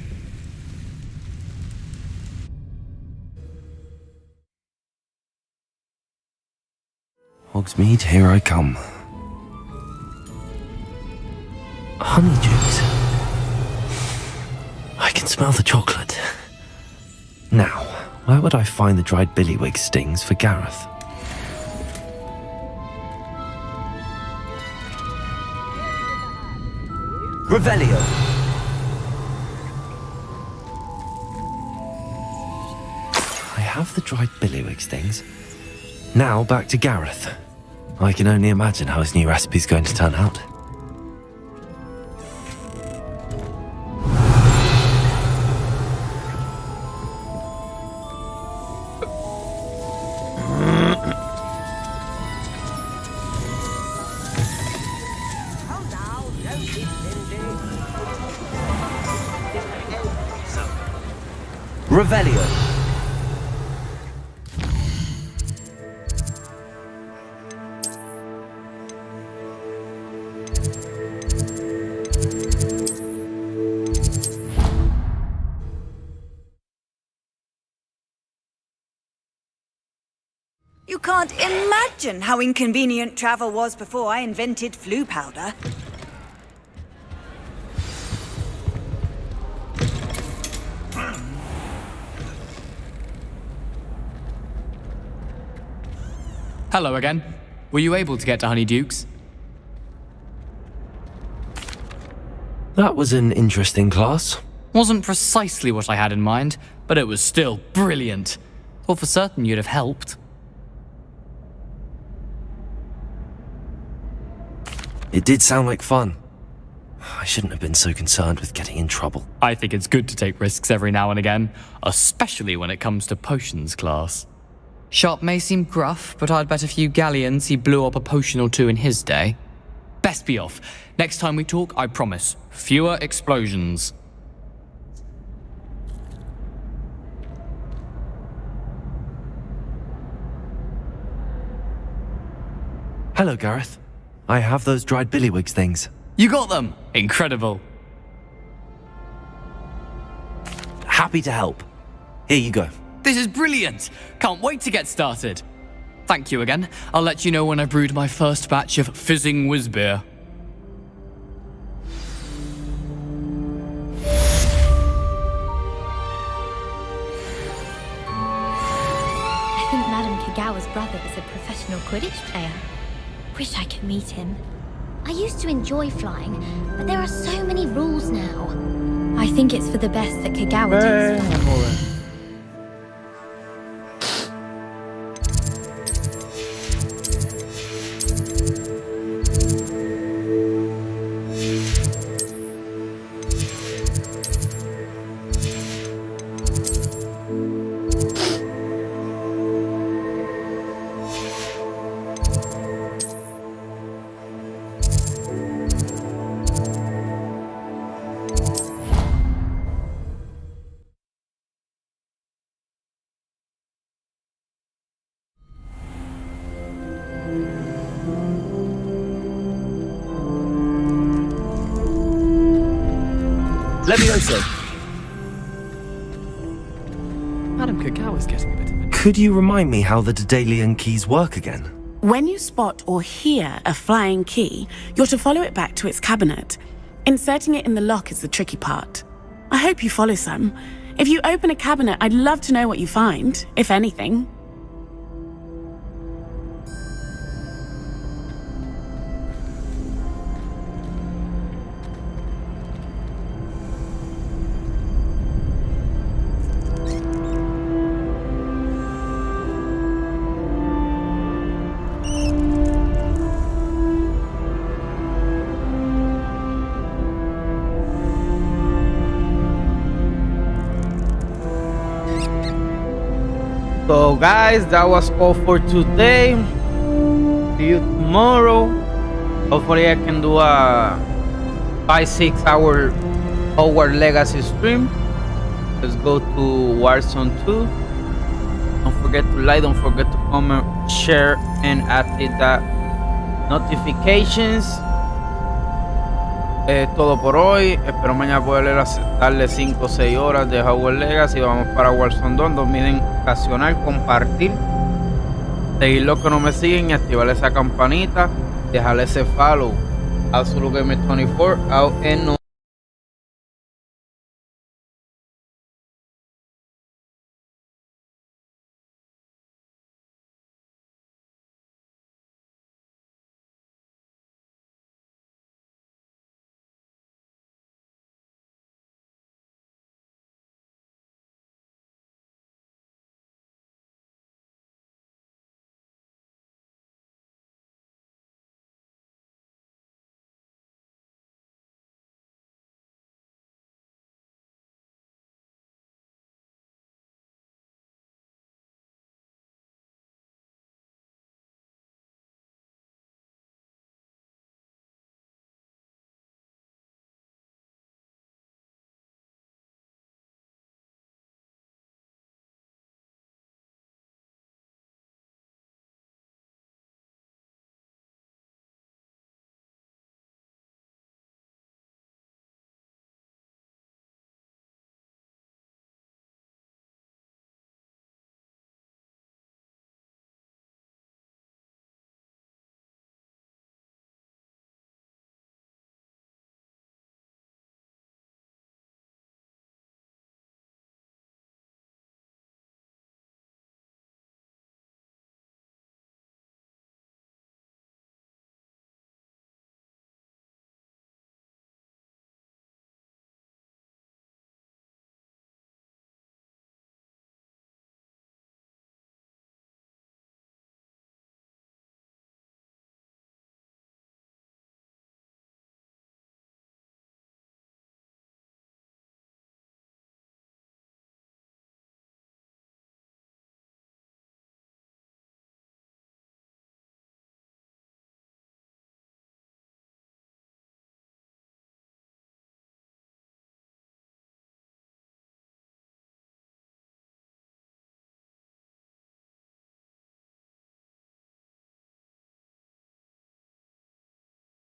Hogsmeade, here I come. Honeydukes. I can smell the chocolate. Now, where would I find the dried billywig stings for Gareth? Revelio. I have the dried billywig stings. Now back to Gareth. I can only imagine how his new recipe's going to turn out. Revelio. You can't imagine how inconvenient travel was before I invented flu powder. Hello again. Were you able to get to Honeyduke's? That was an interesting class. Wasn't precisely what I had in mind, but it was still brilliant. Thought for certain you'd have helped. It did sound like fun. I shouldn't have been so concerned with getting in trouble. I think it's good to take risks every now and again, especially when it comes to potions class. Sharp may seem gruff, but I'd bet a few galleons he blew up a potion or two in his day. Best be off. Next time we talk, I promise, fewer explosions. Hello, Gareth. I have those dried billywigs things. You got them! Incredible. Happy to help. Here you go. This is brilliant! Can't wait to get started. Thank you again. I'll let you know when I've brewed my first batch of fizzing whiz-beer. I think Madame Kagawa's brother was a professional Quidditch player. Wish I could meet him. I used to enjoy flying, but there are so many rules now. I think it's for the best that Kagawa takes. Levioso! Madame Kagawa's getting a bit of a... Could you remind me how the Daedalian keys work again? When you spot or hear a flying key, you're to follow it back to its cabinet. Inserting it in the lock is the tricky part. I hope you follow some. If you open a cabinet, I'd love to know what you find, if anything. So guys, that was all for today. See you tomorrow. Hopefully I can do a 5-6 hour Hogwarts Legacy stream. Let's go to Warzone 2. Don't forget to like, don't forget to comment, share, and activate that notifications. Todo por hoy. Espero mañana poder darle 5 o 6 horas de Hogwarts Legacy. Vamos para Warzone 2. No olviden ocasional, compartir, seguir los que no me siguen y activar esa campanita. Dejarle ese follow. Absolute Gamer 24 out and no